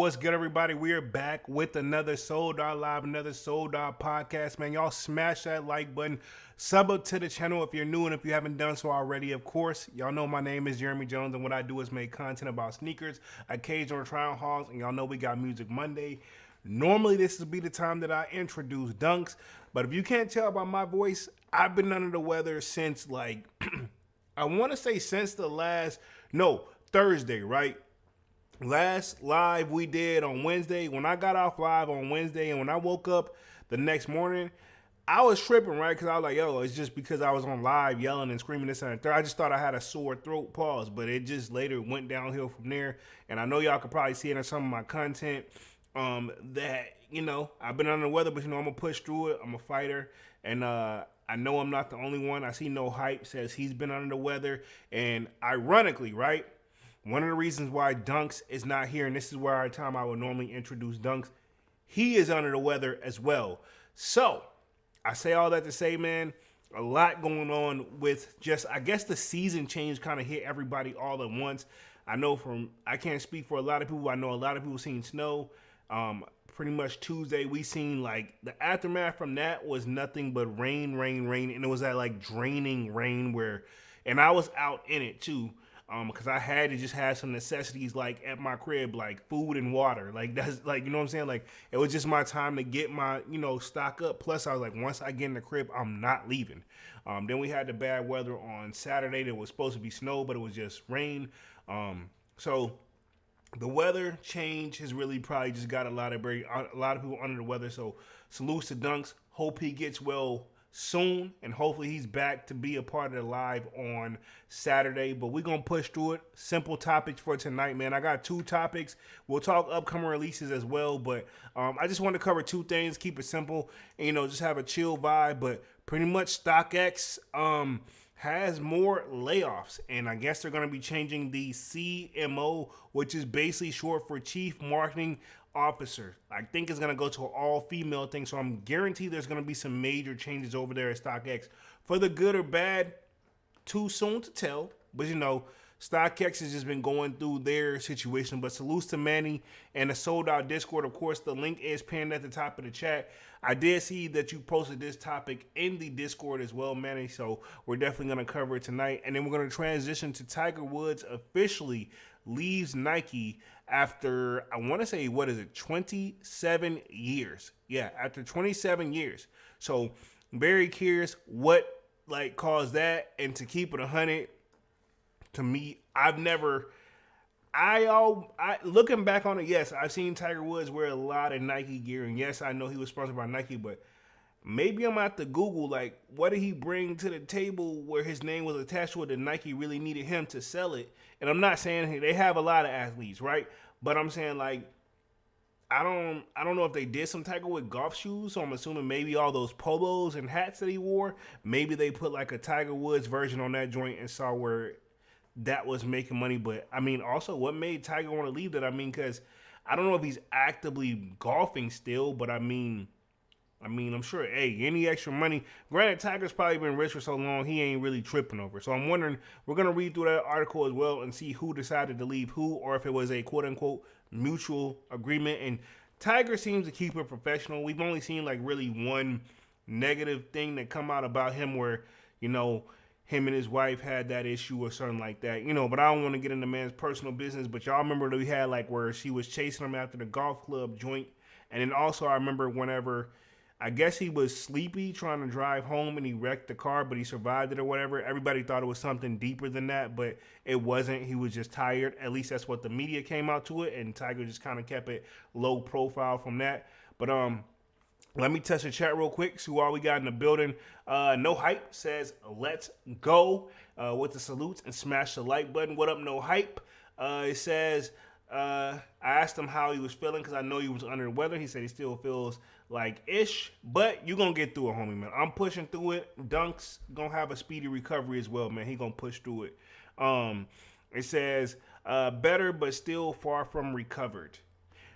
what's good, everybody? We are back with another Sold Out Live, another Sold Out podcast, man. Y'all smash that like button, sub up to the channel if you're new and if you haven't done so already, of course. Y'all know my name is Jeremy Jones, and what I do is make content about sneakers, occasional trial hauls, and y'all know we got Music Monday. Normally, this would be the time that I introduce dunks, but if you can't tell by my voice, I've been under the weather since, like, I want to say since Thursday, right? Last live we did on Wednesday, when I got off live on Wednesday and when I woke up the next morning, I was tripping, right? Because I was like, yo, it's just because I was on live yelling and screaming this and that. I just thought I had a sore throat, pause, but it just later went downhill from there. And I know y'all could probably see it in some of my content that, I've been under the weather, but, I'm going to push through it. I'm a fighter. And I know I'm not the only one. I see No Hype says he's been under the weather. And ironically, right? One of the reasons why Dunks is not here, and this is where I would normally introduce Dunks, he is under the weather as well. So, I say all that to say, man, a lot going on with just, I guess the season change kind of hit everybody all at once. I can't speak for a lot of people. I know a lot of people seen snow. Pretty much Tuesday, we seen like the aftermath from that was nothing but rain. And it was that like draining rain and I was out in it too. Because I had to just have some necessities like at my crib, like food and water. Like that's like, you know what I'm saying? Like it was just my time to get my, stock up. Plus I was like, once I get in the crib, I'm not leaving. Then we had the bad weather on Saturday. There was supposed to be snow, but it was just rain. So the weather change has really probably just got a lot of people under the weather. So salutes to Dunks. Hope he gets well soon, and hopefully he's back to be a part of the live on Saturday. But we're gonna push through it. Simple topics for tonight, man. I got two topics. We'll talk upcoming releases as well, but I just want to cover two things, keep it simple, and just have a chill vibe. But pretty much StockX has more layoffs, and I guess they're gonna be changing the CMO, which is basically short for Chief Marketing Officer. I think it's going to go to an all-female thing, so I'm guaranteed there's going to be some major changes over there at StockX. For the good or bad, too soon to tell, but StockX has just been going through their situation. But salutes to Manny and the Sold Out Discord. Of course, the link is pinned at the top of the chat. I did see that you posted this topic in the Discord as well, Manny, so we're definitely going to cover it tonight. And then we're going to transition to Tiger Woods officially leaves Nike after, I want to say, 27 years. Yeah, after 27 years. So, very curious what, caused that. And to keep it 100, to me, looking back on it, yes, I've seen Tiger Woods wear a lot of Nike gear. And yes, I know he was sponsored by Nike, but maybe I'm going to have to Google, what did he bring to the table where his name was attached to it that Nike really needed him to sell it? And I'm not saying they have a lot of athletes, right? But I'm saying, I don't know if they did some Tiger Woods golf shoes, so I'm assuming maybe all those polos and hats that he wore, maybe they put, a Tiger Woods version on that joint and saw where that was making money. But, also, what made Tiger want to leave that? Because I don't know if he's actively golfing still, but I'm sure, any extra money. Granted, Tiger's probably been rich for so long, he ain't really tripping over. So I'm wondering, we're going to read through that article as well and see who decided to leave who, or if it was a quote-unquote mutual agreement. And Tiger seems to keep it professional. We've only seen, really one negative thing that come out about him where, him and his wife had that issue or something like that. But I don't want to get into man's personal business. But y'all remember that we had, where she was chasing him after the golf club joint. And then also I remember whenever, I guess he was sleepy trying to drive home and he wrecked the car, but he survived it or whatever. Everybody thought it was something deeper than that, but it wasn't. He was just tired. At least that's what the media came out to it, and Tiger just kind of kept it low profile from that. But let me touch the chat real quick, see what we got in the building. No Hype says, let's go with the salutes and smash the like button. What up, No Hype? It says, I asked him how he was feeling because I know he was under the weather. He said he still feels ish, but you gonna get through it, homie, man. I'm pushing through it. Dunk's gonna have a speedy recovery as well, man. He gonna push through it. It says, better but still far from recovered.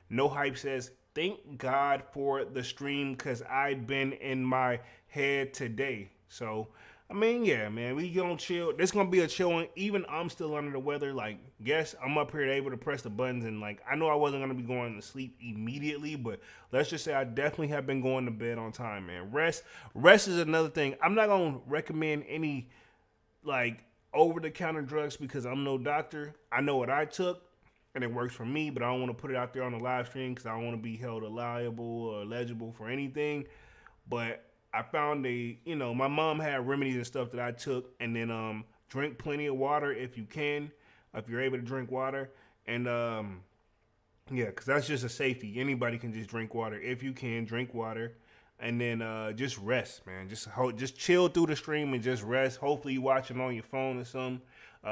No Hype says, thank God for the stream because I'd been in my head today. So I mean, yeah, man, we gonna chill. This gonna be a chill one. Even I'm still under the weather. Like, guess I'm up here able to press the buttons, and like, I know I wasn't gonna be going to sleep immediately, but let's just say I definitely have been going to bed on time, man. Rest is another thing. I'm not gonna recommend any like over the counter drugs because I'm no doctor. I know what I took and it works for me, but I don't want to put it out there on the live stream because I don't want to be held liable or eligible for anything. But I found my mom had remedies and stuff that I took, and then drink plenty of water if you can, if you're able to drink water, and yeah, because that's just a safety. Anybody can just drink water if you can drink water, and then just rest, man. Just chill through the stream and just rest. Hopefully you watching on your phone or something.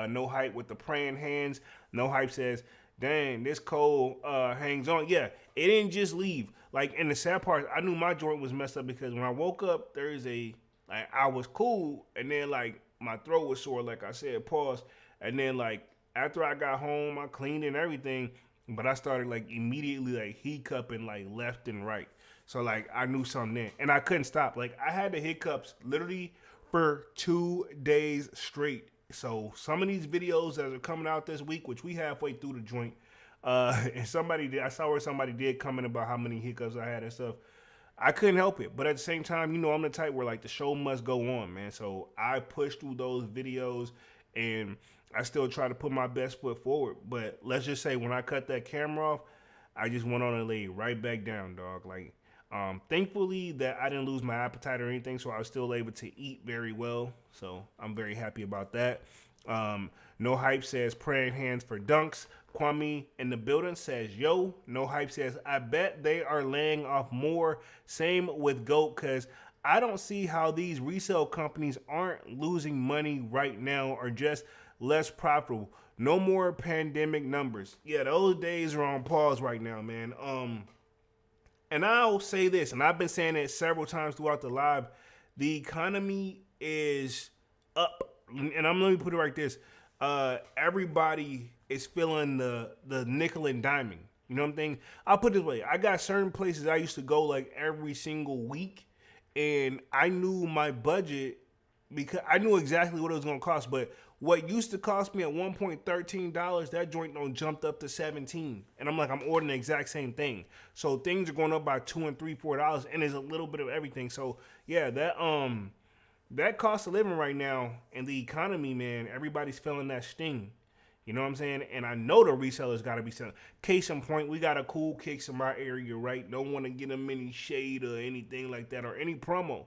No hype with the praying hands. No hype says, dang, this cold hangs on. Yeah, it didn't just leave. Like, and the sad part, I knew my joint was messed up because when I woke up Thursday, like, I was cool, and then, like, my throat was sore, like I said, pause. And then, like, after I got home, I cleaned and everything, but I started, like, immediately, like, hiccuping, like, left and right. So, like, I knew something then. And I couldn't stop. Like, I had the hiccups literally for 2 days straight. So, some of these videos that are coming out this week, which we halfway through the joint, and I saw where somebody did comment about how many hiccups I had and stuff. I couldn't help it. But at the same time, I'm the type where, like, the show must go on, man. So, I pushed through those videos, and I still try to put my best foot forward. But let's just say when I cut that camera off, I just went on and laid right back down, dog. Like, thankfully that I didn't lose my appetite or anything, so I was still able to eat very well. So I'm very happy about that. No Hype says praying hands for dunks. Kwame in the building says, yo. No Hype says, I bet they are laying off more. Same with GOAT, because I don't see how these resale companies aren't losing money right now or just less profitable. No more pandemic numbers. Yeah, those days are on pause right now, man. And I'll say this, and I've been saying it several times throughout the live, the economy is up. And let me put it like this. Everybody is feeling the nickel and diamond. You know what I'm saying? I'll put it this way. I got certain places I used to go like every single week, and I knew my budget because I knew exactly what it was going to cost. But what used to cost me at one point $13, that joint don't jumped up to $17, and I'm like, I'm ordering the exact same thing. So things are going up by $2 and $3, $4, and there's a little bit of everything. So yeah, that cost of living right now in the economy, man, everybody's feeling that sting. You know what I'm saying? And I know the resellers got to be selling. Case in point, we got a cool Kicks in my area, right? Don't want to get them any shade or anything like that or any promo.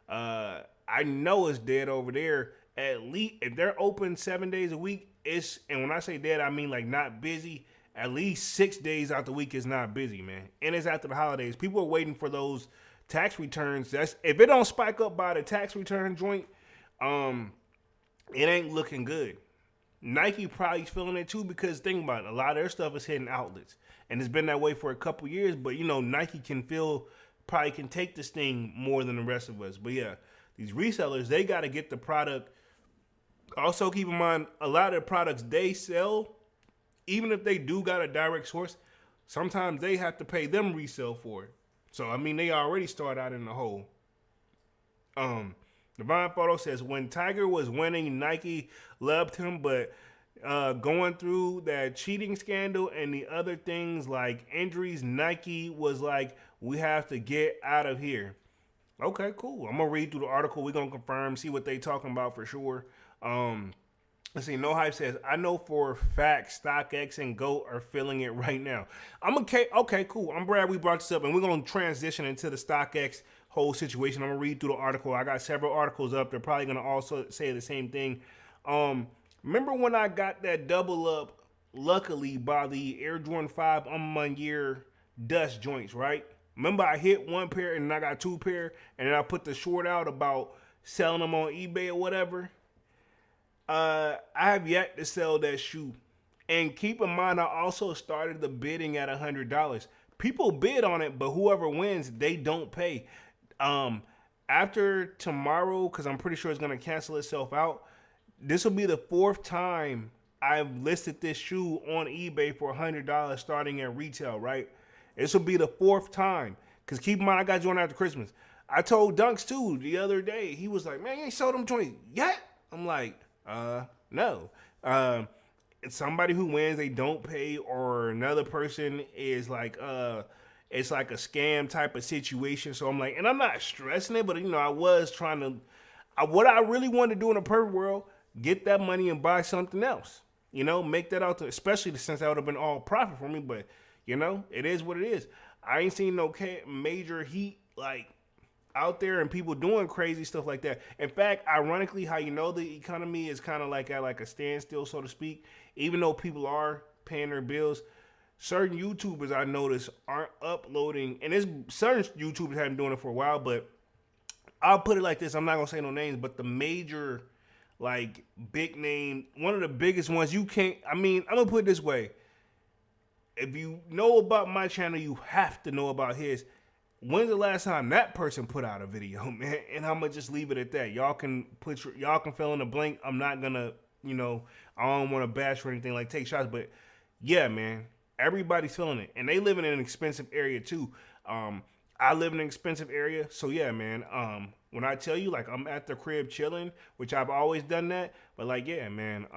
I know it's dead over there. At least if they're open 7 days a week, and when I say dead, I mean like not busy. At least 6 days out the week is not busy, man. And it's after the holidays. People are waiting for those tax returns. If it don't spike up by the tax return joint, it ain't looking good. Nike probably feeling it too because think about it, a lot of their stuff is hitting outlets, and it's been that way for a couple years. But Nike probably can take this thing more than the rest of us. But yeah, these resellers, they got to get the product. Also, keep in mind, a lot of the products they sell, even if they do got a direct source, sometimes they have to pay them resell for it. So I mean, they already start out in the hole. Divine Photo says, when Tiger was winning, Nike loved him, but going through that cheating scandal and the other things like injuries, Nike was like, we have to get out of here. Okay, cool. I'm going to read through the article. We're going to confirm, see what they talking about for sure. Let's see. No Hype says, I know for a fact StockX and GOAT are feeling it right now. Okay, cool. I'm glad we brought this up, and we're going to transition into the StockX whole situation. I'm going to read through the article. I got several articles up. They're probably going to also say the same thing. Remember when I got that double up, luckily, by the Air Jordan 5 year dust joints, right? Remember I hit one pair and I got two pair, and then I put the short out about selling them on eBay or whatever. I have yet to sell that shoe. And keep in mind, I also started the bidding at $100. People bid on it, but whoever wins, they don't pay. After tomorrow, because I'm pretty sure it's going to cancel itself out, this will be the fourth time I've listed this shoe on eBay for $100 starting at retail, right? This will be the fourth time. Because keep in mind, I got joined after Christmas. I told Dunks too the other day. He was like, "Man, you ain't sold them 20 yet." I'm like, no. It's somebody who wins, they don't pay, or another person is like, it's like a scam type of situation. So I'm like, and I'm not stressing it, but I was trying to, what I really wanted to do in a perfect world, get that money and buy something else. Make that out to, especially since that would have been all profit for me. But it is what it is. I ain't seen no major heat like out there and people doing crazy stuff like that. In fact, ironically, how the economy is kind of like at like a standstill, so to speak, even though people are paying their bills, certain YouTubers I noticed aren't uploading, and there's certain YouTubers have been doing it for a while, but I'll put it like this, I'm not gonna say no names, but the major, like, big name, one of the biggest ones, I'm gonna put it this way. If you know about my channel, you have to know about his. When's the last time that person put out a video, man? And I'm gonna just leave it at that. Y'all can fill in the blank. I'm not gonna, I don't want to bash or anything, like take shots, but yeah, man, everybody's feeling it, and they live in an expensive area too. I live in an expensive area, so yeah, man. When I tell you, like, I'm at the crib chilling, which I've always done that, but like, yeah, man,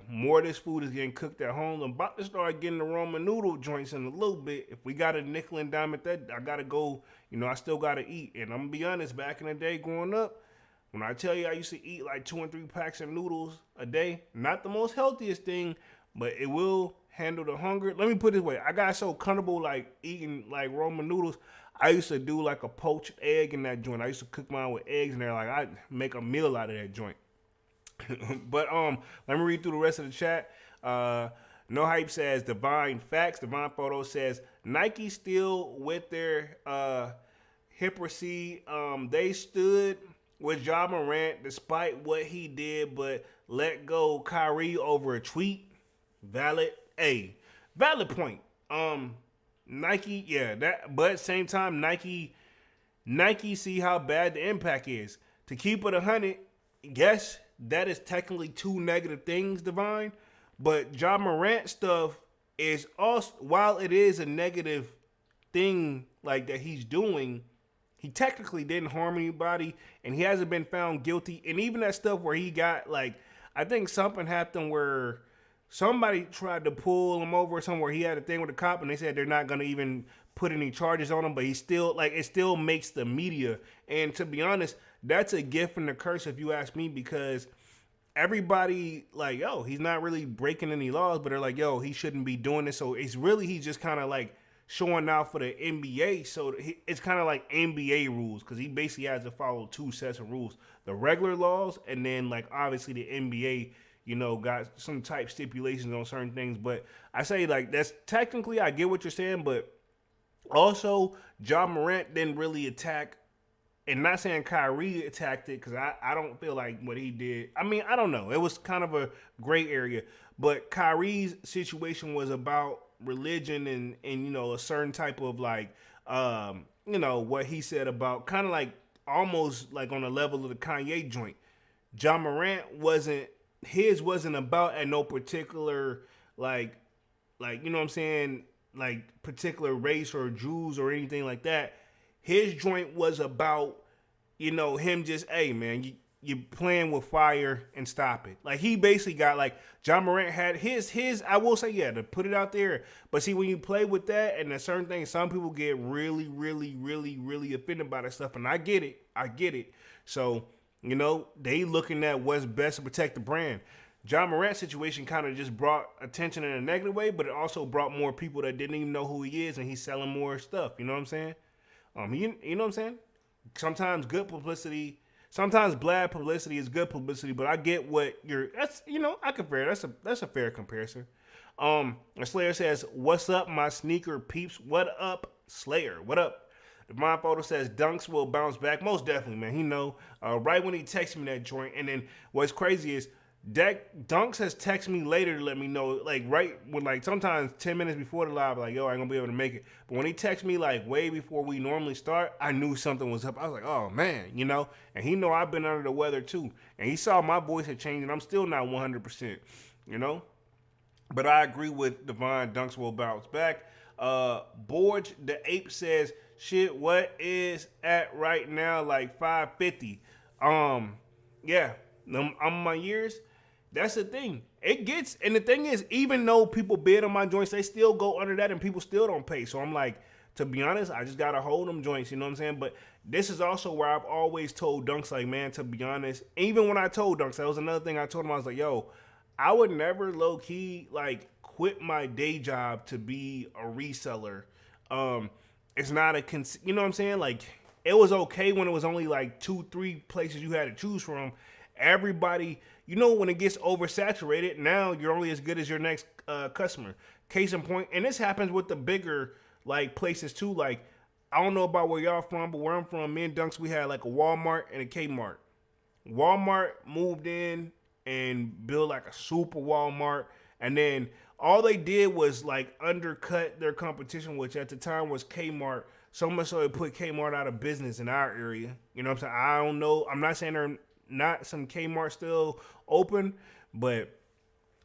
more of this food is getting cooked at home. I'm about to start getting the Roman noodle joints in a little bit. If we got a nickel and dime at that, I gotta go. I still gotta eat. And I'm gonna be honest, back in the day growing up, when I tell you I used to eat like 2 and 3 packs of noodles a day, not the most healthiest thing, but it will handle the hunger. Let me put it this way. I got so comfortable like eating like Roman noodles. I used to do like a poached egg in that joint. I used to cook mine with eggs in there. Like I'd make a meal out of that joint. But let me read through the rest of the chat. No Hype says Divine Facts. Divine Photo says Nike still with their hypocrisy. They stood with Ja Morant despite what he did, but let go Kyrie over a tweet. Valid point. Nike, yeah, but same time, Nike see how bad the impact is. To keep it 100, yes, that is technically 2 negative things, Divine, but Ja Morant stuff is also, while it is a negative thing like that he's doing, he technically didn't harm anybody, and he hasn't been found guilty. And even that stuff where he got, like, I think something happened where somebody tried to pull him over somewhere. He had a thing with a cop, and they said they're not going to even put any charges on him, but he still, like, it still makes the media. And to be honest, that's a gift and a curse if you ask me, because everybody, like, yo, he's not really breaking any laws, but they're like, yo, he shouldn't be doing this. So he's just kind of like showing out for the NBA. So it's kind of like NBA rules, because he basically has to follow 2 sets of rules: the regular laws, and then, like, obviously the NBA, got some type stipulations on certain things. But I say, like, that's technically, I get what you're saying, but also Ja Morant didn't really attack, and not saying Kyrie attacked it, because I don't feel like what he did. I mean, I don't know. It was kind of a gray area, but Kyrie's situation was about religion and a certain type of, like, what he said about, kind of like almost like on the level of the Kanye joint. Ja Morant wasn't about at no particular, like, you know what I'm saying, like, particular race or Jews or anything like that. His joint was about, him just, hey, man, you playing with fire and stop it. Like, he basically got, like, Ja Morant had his, I will say, yeah, to put it out there. But see, when you play with that and a certain thing, some people get really, really, really, really offended by that stuff. And I get it. So, they looking at what's best to protect the brand. Ja Morant's situation kind of just brought attention in a negative way, but it also brought more people that didn't even know who he is, and he's selling more stuff. You know what I'm saying? You know what I'm saying? Sometimes good publicity, sometimes bad publicity is good publicity, but I get what I compare. That's a fair comparison. Slayer says, "What's up, my sneaker peeps? What up, Slayer? What up?" My Photo says Dunks will bounce back. Most definitely, man. He know. Right when he texted me that joint. And then what's crazy is Dunks has texted me later to let me know, like, right when, like, sometimes 10 minutes before the live, like, yo, I ain't gonna be able to make it. But when he texted me, like, way before we normally start, I knew something was up. I was like, oh, man, And he know I've been under the weather, too. And he saw my voice had changed, and I'm still not 100%, But I agree with Divine. Dunks will bounce back. Borge the Ape says, shit, what is at right now like 550. Yeah, on my years, that's the thing. It gets, and the thing is, even though people bid on my joints, they still go under that, and people still don't pay. So I'm like, to be honest, I just gotta hold them joints. You know what I'm saying? But this is also where I've always told Dunks, like, man, to be honest, even when I told Dunks, that was another thing I told him. I was like, yo, I would never low key like quit my day job to be a reseller. Um, it's not a you know what I'm saying? Like, it was okay when it was only like 2, 3 places you had to choose from. Everybody, you know, when it gets oversaturated, now you're only as good as your next customer. Case in point, and this happens with the bigger like places too. Like, I don't know about where y'all from, but where I'm from, me and Dunks, we had like a Walmart and a Kmart. Walmart moved in and built like a super Walmart, and then all they did was like undercut their competition, which at the time was Kmart. So much so it put Kmart out of business in our area. You know what I'm saying? I don't know. I'm not saying they're not some Kmart still open, but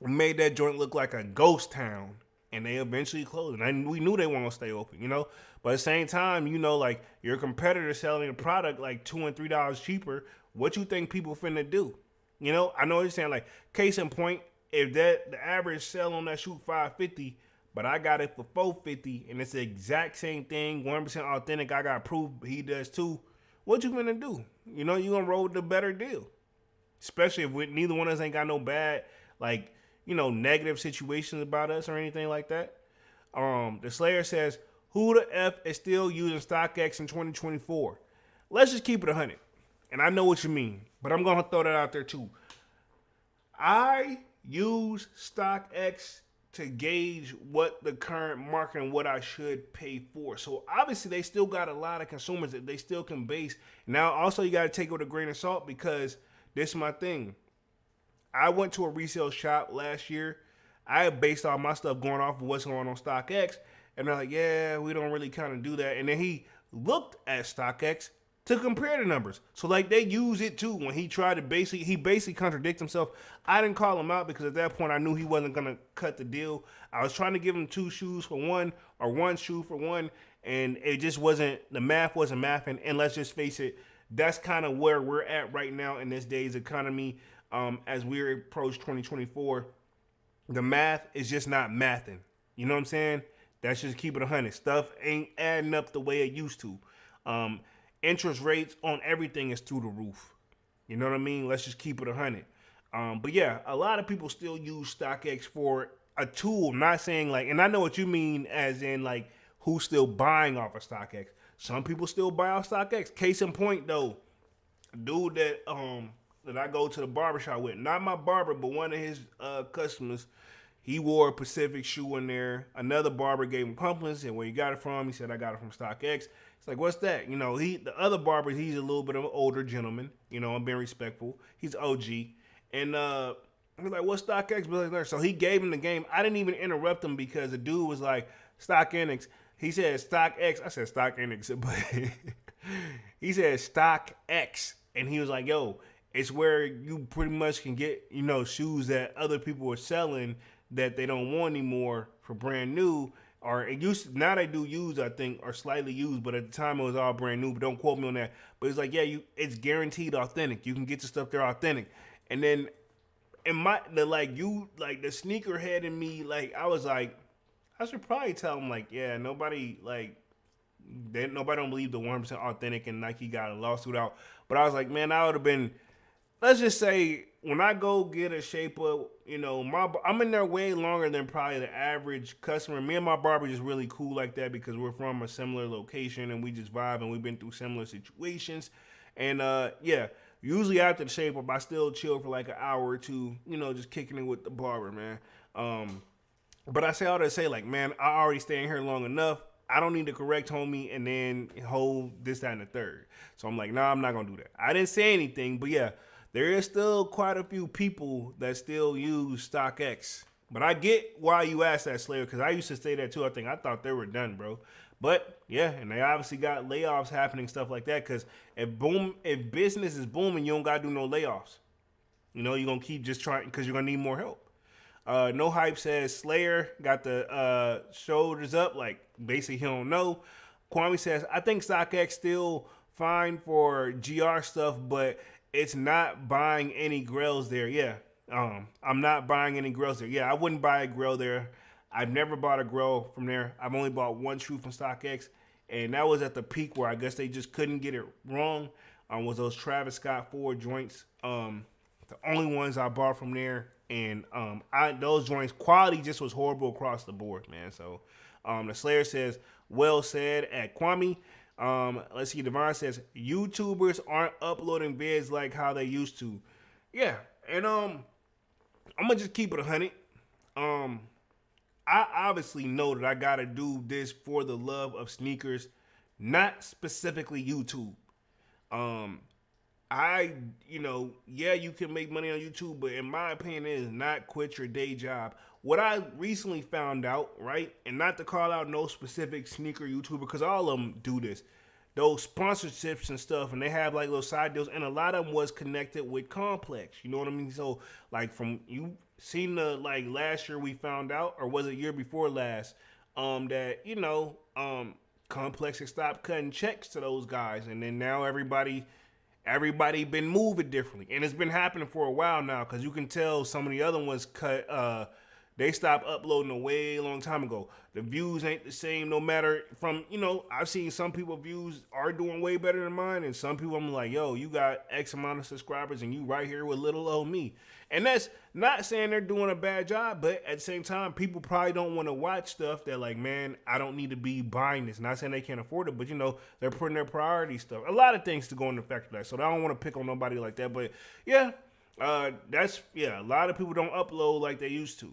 made that joint look like a ghost town. And they eventually closed. And we knew they weren't gonna stay open, you know. But at the same time, you know, like your competitor selling a product like $2 and $3 cheaper. What you think people finna do? You know, I know what you're saying. Like, case in point, if that the average sell on that shoot 550, but I got it for 450, and it's the exact same thing, 1% authentic. I got proof he does too. What you gonna do? You know, you gonna roll with the better deal, especially if neither one of us ain't got no bad like, you know, negative situations about us or anything like that. The Slayer says, who the F is still using StockX in 2024? Let's just keep it 100. And I know what you mean, but I'm going to throw that out there too. I use StockX to gauge what the current market and what I should pay for. So obviously they still got a lot of consumers that they still can base. Now also you got to take it with a grain of salt, because this is my thing. I went to a resale shop last year. I based all my stuff going off of what's going on StockX, and they're like, yeah, we don't really kind of do that. And then he looked at StockX to compare the numbers. So like they use it too. When he tried to basically contradict himself. I didn't call him out because at that point I knew he wasn't gonna cut the deal. I was trying to give him 2 shoes for one, or 1 shoe for one, and it just wasn't, the math wasn't mathing. And let's just face it, that's kind of where we're at right now in this day's economy. As we approach 2024, the math is just not mathing. You know what I'm saying? That's just keep it 100. Stuff ain't adding up the way it used to. Interest rates on everything is through the roof. You know what I mean? Let's just keep it 100. But yeah, a lot of people still use StockX for a tool. Not saying like, and I know what you mean as in like who's still buying off of StockX. Some people still buy off StockX. Case in point though, dude that I go to the barbershop with, not my barber, but one of his customers, he wore a Pacific shoe in there. Another barber gave him compliments, and where he got it from, he said, I got it from StockX. It's like, what's that? You know, the other barber, he's a little bit of an older gentleman. You know, I'm being respectful. He's OG. And he's like, what's StockX? So he gave him the game. I didn't even interrupt him because the dude was like, StockX. He said StockX. I said StockX, but he said StockX. And he was like, yo, it's where you pretty much can get, you know, shoes that other people are selling that they don't want anymore for brand new. Or it used to, now they do used, I think, or slightly used, but at the time it was all brand new. But don't quote me on that. But it's like, yeah, it's guaranteed authentic. You can get the stuff there authentic. And then in the sneakerhead in me, like I was like, I should probably tell him like, yeah, nobody don't believe the 100% authentic and Nike got a lawsuit out. But I was like, man, I would have been, let's just say when I go get a shape up, you know, I'm in there way longer than probably the average customer. Me and my barber just really cool like that because we're from a similar location and we just vibe and we've been through similar situations. And yeah, usually after the shape up, I still chill for like an hour or two, you know, just kicking it with the barber, man. But I say all that to say, like, man, I already staying here long enough. I don't need to correct homie and then hold this, that, and the third. So I'm like, nah, I'm not going to do that. I didn't say anything, but yeah, there is still quite a few people that still use StockX. But I get why you asked that, Slayer, because I used to say that too. I thought they were done, bro. But yeah, and they obviously got layoffs happening, stuff like that. Because if business is booming, you don't got to do no layoffs. You know, you're going to keep just trying because you're going to need more help. No Hype says Slayer got the shoulders up, like basically he don't know. Kwame says, I think StockX still fine for GR stuff, but it's not buying any grails there. Yeah, I'm not buying any grails there. Yeah, I wouldn't buy a grail there. I've never bought a grail from there. I've only bought one shoe from StockX, and that was at the peak where I guess they just couldn't get it wrong. Was those Travis Scott 4 joints? The only ones I bought from there, and those joints quality just was horrible across the board, man. So the Slayer says, well said at Kwame. Let's see, Devon says, YouTubers aren't uploading vids like how they used to. Yeah, and I'm gonna just keep it 100. I obviously know that I gotta do this for the love of sneakers, not specifically YouTube. Yeah, you can make money on YouTube, but in my opinion, it is not quit your day job. What I recently found out, right, and not to call out no specific sneaker YouTuber, because all of them do this, those sponsorships and stuff, and they have like little side deals, and a lot of them was connected with Complex. You know what I mean? So, like, from you seen the like last year we found out, or was it year before last, that Complex had stopped cutting checks to those guys, and then now everybody been moving differently, and it's been happening for a while now, because you can tell some of the other ones cut. They stopped uploading a way long time ago. The views ain't the same, no matter from, I've seen some people views are doing way better than mine, and some people I'm like, yo, you got X amount of subscribers and you right here with little old me. And that's not saying they're doing a bad job, but at the same time, people probably don't want to watch stuff that like, man, I don't need to be buying this. Not saying they can't afford it, but they're putting their priority stuff. A lot of things to go into effect of that. So I don't want to pick on nobody like that, but yeah, a lot of people don't upload like they used to.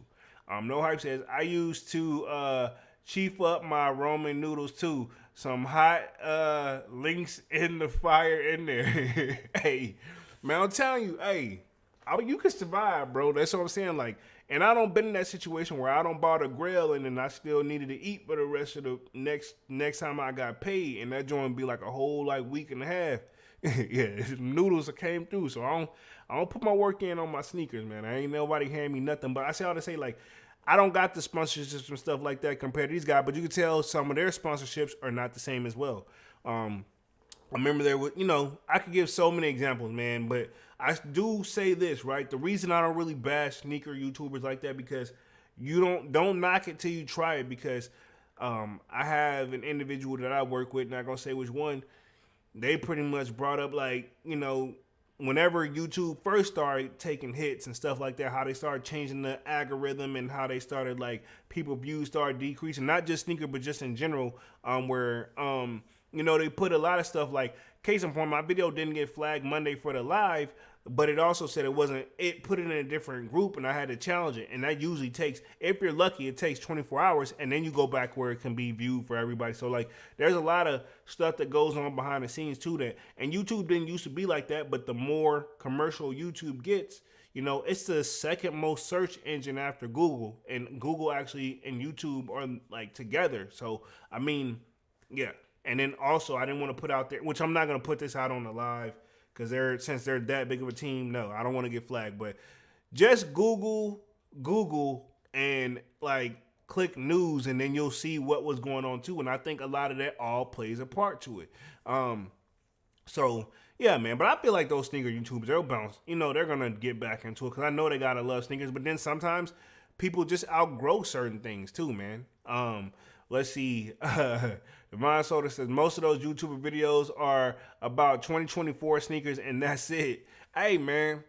No Hype says, I used to chief up my ramen noodles too. Some hot links in the fire in there. Hey, man, I'm telling you, you can survive, bro. That's what I'm saying. Like, and I don't been in that situation where I don't bought a grill and then I still needed to eat for the rest of the next time I got paid, and that joint be like a whole like week and a half. Yeah, noodles came through, so I don't put my work in on my sneakers, man. I ain't nobody hand me nothing, but I say all to say, like, I don't got the sponsorships and stuff like that compared to these guys, but you can tell some of their sponsorships are not the same as well. I remember there was, I could give so many examples, man, but I do say this, right? The reason I don't really bash sneaker YouTubers like that, because you don't knock it till you try it, because I have an individual that I work with, not gonna say which one. They pretty much brought up, like, whenever YouTube first started taking hits and stuff like that, how they started changing the algorithm and how they started, like, people views started decreasing, not just sneaker, but just in general, where, they put a lot of stuff, like, case in point, my video didn't get flagged Monday for the live, but it also said it put it in a different group, and I had to challenge it. And that usually takes, if you're lucky, it takes 24 hours, and then you go back where it can be viewed for everybody. So, like, there's a lot of stuff that goes on behind the scenes, too, that, and YouTube didn't used to be like that, but the more commercial YouTube gets, it's the second most search engine after Google, and Google actually and YouTube are, like, together. So, I mean, yeah. And then also, I didn't want to put out there, which I'm not going to put this out on the live, because since they're that big of a team, no, I don't want to get flagged. But just Google, and like click news, and then you'll see what was going on too. And I think a lot of that all plays a part to it. So yeah, man. But I feel like those sneaker YouTubers, they'll bounce. They're gonna get back into it, because I know they gotta love sneakers. But then sometimes people just outgrow certain things too, man. Let's see. Devon Soda says most of those YouTuber videos are about 2024 sneakers, and that's it. Hey, man,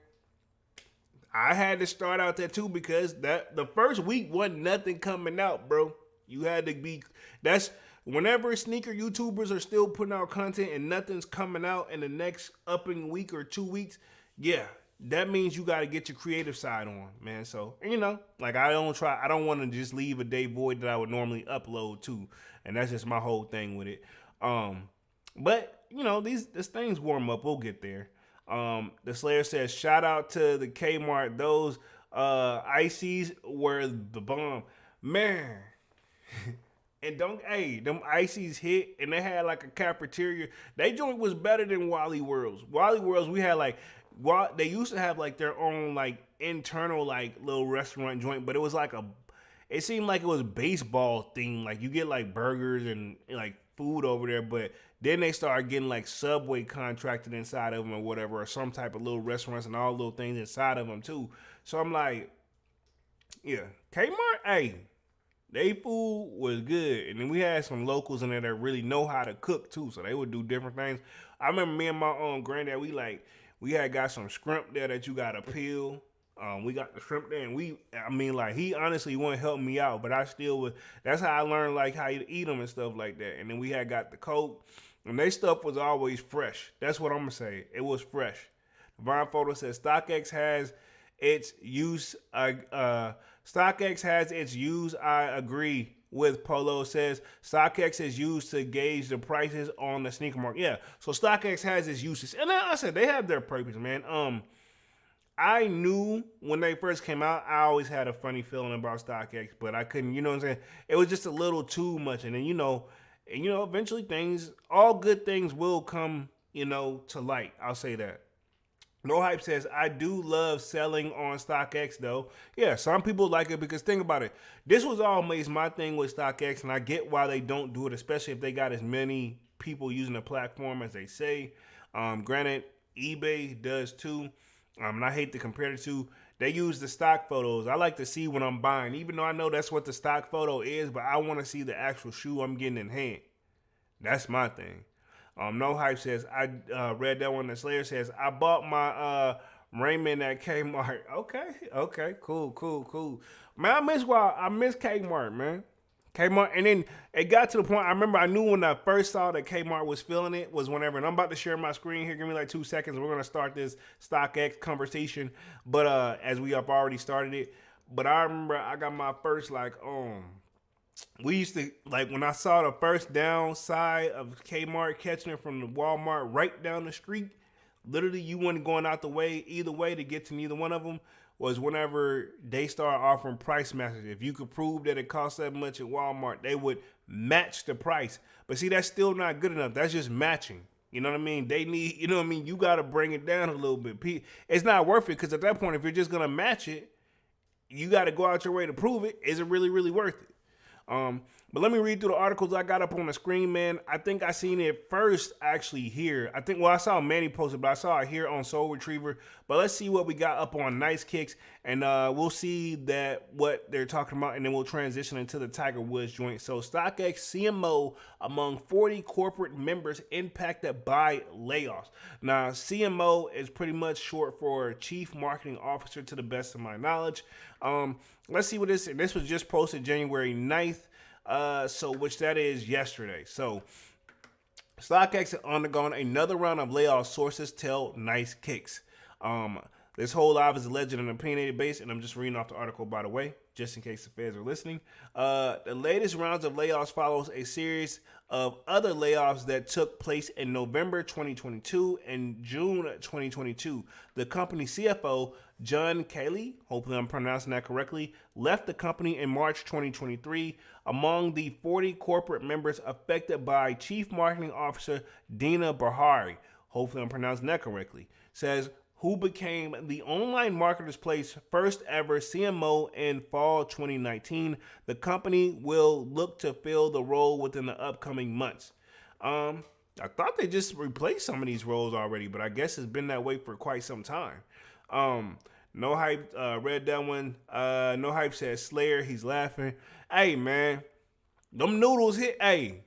I had to start out there too, because the first week wasn't nothing coming out, bro. You had to be. That's whenever sneaker YouTubers are still putting out content and nothing's coming out in the next upping week or 2 weeks. Yeah, that means you got to get your creative side on, man. So, like, I don't want to just leave a day void that I would normally upload to. And that's just my whole thing with it. But, these things warm up. We'll get there. The Slayer says, shout out to the Kmart. Those ices were the bomb. Man. And them ices hit, and they had like a cafeteria. They joint was better than Wally Worlds. Wally Worlds, we had like, they used to have like their own like internal like little restaurant joint, but it was like it seemed like it was baseball themed. Like you get like burgers and like food over there, but then they started getting like Subway contracted inside of them or whatever, or some type of little restaurants and all little things inside of them too. So I'm like, yeah, Kmart, hey, they food was good, and then we had some locals in there that really know how to cook too, so they would do different things. I remember me and my granddad, we had got some shrimp there that you gotta peel. We got the shrimp there, and I mean, like he honestly wouldn't help me out, but I still would. That's how I learned like how you eat them and stuff like that. And then we had got the Coke, and they stuff was always fresh. That's what I'm gonna say. It was fresh. Divine Photo says StockX has its use. StockX has its use. I agree with Polo. Says StockX is used to gauge the prices on the sneaker market. Yeah, so StockX has its uses, and I said they have their purpose, man. I knew when they first came out, I always had a funny feeling about StockX, but I couldn't, you know what I'm saying? It was just a little too much. And then, eventually all good things will come, to light. I'll say that. No Hype says, I do love selling on StockX though. Yeah, some people like it because think about it. This was always my thing with StockX, and I get why they don't do it, especially if they got as many people using the platform as they say. Granted, eBay does too. And I hate to compare the two. They use the stock photos. I like to see when I'm buying, even though I know that's what the stock photo is, but I want to see the actual shoe I'm getting in hand. That's my thing. No Hype says, I read that one. The Slayer says, I bought my Raymond at Kmart. Okay, cool. Man, I miss Kmart, man. Kmart, and then it got to the point, I remember I knew when I first saw that Kmart was feeling it was whenever, and I'm about to share my screen here, give me like 2 seconds, we're going to start this StockX conversation, but as we have already started it, but I remember I got my first we used to, like when I saw the first downside of Kmart catching it from the Walmart right down the street, literally you weren't going out the way, either way to get to neither one of them, was whenever they started offering price matches. If you could prove that it costs that much at Walmart, they would match the price. But see, that's still not good enough. That's just matching. You know what I mean? They need, you got to bring it down a little bit. It's not worth it because at that point, if you're just going to match it, you got to go out your way to prove it. Is it really, really worth it? But let me read through the articles I got up on the screen, man. I think I seen it first actually here. I saw Manny post it, but I saw it here on Soul Retriever. But let's see what we got up on Nice Kicks, and we'll see that what they're talking about, and then we'll transition into the Tiger Woods joint. So StockX CMO among 40 corporate members impacted by layoffs. Now, CMO is pretty much short for Chief Marketing Officer to the best of my knowledge. Let's see what this was just posted January 9th. Which that is yesterday. So StockX has undergone another round of layoffs, sources tell Nice Kicks. This whole live is alleged and opinionated based, and I'm just reading off the article, by the way, just in case the feds are listening. The latest rounds of layoffs follows a series of other layoffs that took place in November 2022 and June 2022. The company CFO, John Cayley, hopefully I'm pronouncing that correctly, left the company in March 2023. Among the 40 corporate members affected by Chief Marketing Officer Dina Bahari, hopefully I'm pronouncing that correctly, says, who became the online marketer's place first ever CMO in fall 2019. The company will look to fill the role within the upcoming months. I thought they just replaced some of these roles already, but I guess it's been that way for quite some time. No Hype read that one. No Hype says Slayer, he's laughing. Hey, man, them noodles hit. Hey,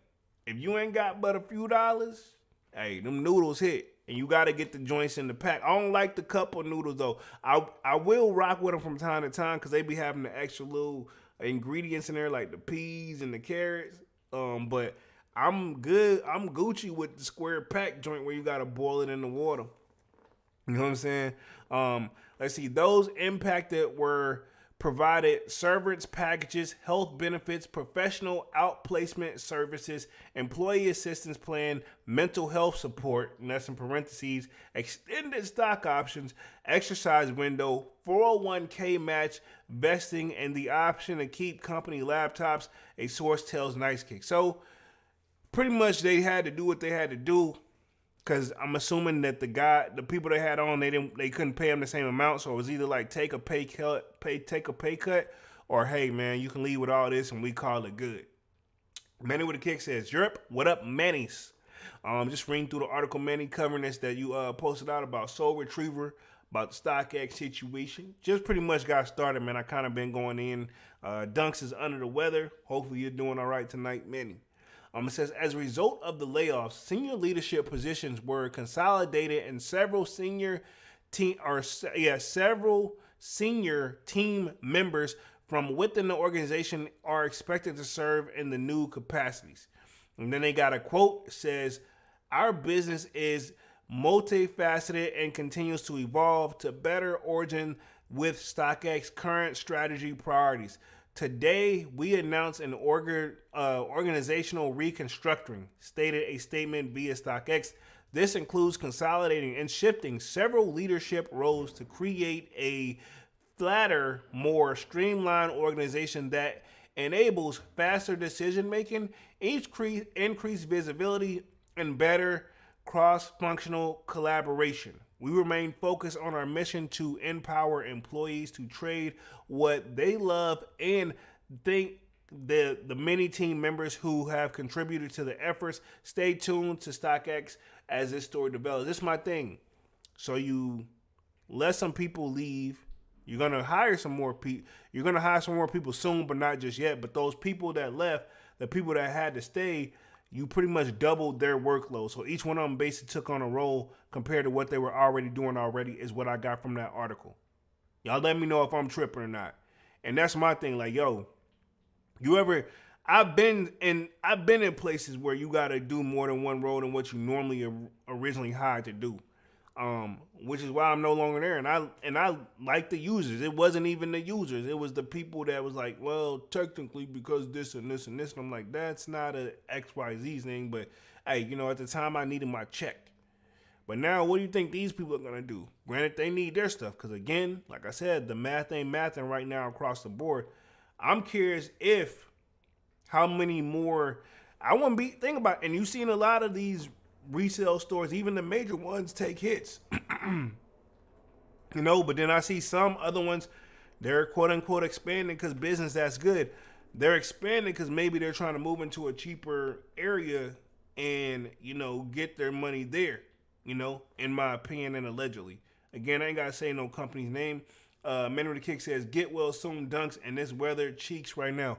if you ain't got but a few dollars, hey, them noodles hit. And you got to get the joints in the pack. I don't like the cup of noodles, though. I will rock with them from time to time because they be having the extra little ingredients in there, like the peas and the carrots. But I'm good. I'm Gucci with the square pack joint where you got to boil it in the water. You know what I'm saying? Let's see. Those impacted were provided severance packages, health benefits, professional outplacement services, employee assistance plan, mental health support, and that's in parentheses, extended stock options, exercise window, 401k match, vesting, and the option to keep company laptops, a source tells Nice Kick. So pretty much they had to do what they had to do. Because I'm assuming that the people they had on, they couldn't pay them the same amount, so it was either like take a pay cut, or hey man, you can leave with all this and we call it good. Manny with a kick says, Europe, what up, Manny's? Just reading through the article, Manny, covering this that you posted out about Soul Retriever, about the StockX situation. Just pretty much got started, man. I kind of been going in. Dunks is under the weather. Hopefully you're doing all right tonight, Manny. It says, as a result of the layoffs, senior leadership positions were consolidated, and several senior team members from within the organization are expected to serve in the new capacities. And then they got a quote that says, our business is multifaceted and continues to evolve to better origin with StockX current strategy priorities. Today, we announced an organizational reconstructing, stated a statement via StockX. This includes consolidating and shifting several leadership roles to create a flatter, more streamlined organization that enables faster decision making, increased visibility, and better cross-functional collaboration. We remain focused on our mission to empower employees to trade what they love and thank the many team members who have contributed to the efforts. Stay tuned to StockX as this story develops. This is my thing. So you let some people leave. You're gonna hire some more people. You're gonna hire some more people soon, but not just yet. But those people that left, the people that had to stay, you pretty much doubled their workload. So each one of them basically took on a role compared to what they were already doing already, is what I got from that article. Y'all let me know if I'm tripping or not. And that's my thing. Like, yo, I've been in places where you gotta do more than one role than what you normally originally hired to do. Which is why I'm no longer there. And I like the users. It wasn't even the users. It was the people that was like, well, technically because this and this and this. And I'm like, that's not a XYZ thing. But hey, at the time I needed my check. But now what do you think these people are going to do? Granted, they need their stuff. Because again, like I said, the math ain't mathing right now across the board. I'm curious how many more, I want to think about, and you've seen a lot of these resale stores, even the major ones, take hits. But then I see some other ones, they're quote unquote expanding because business that's good. They're expanding because maybe they're trying to move into a cheaper area and, get their money there, in my opinion and allegedly. Again, I ain't got to say no company's name. Men with the Kick says, get well soon, Dunks, and this weather cheeks right now.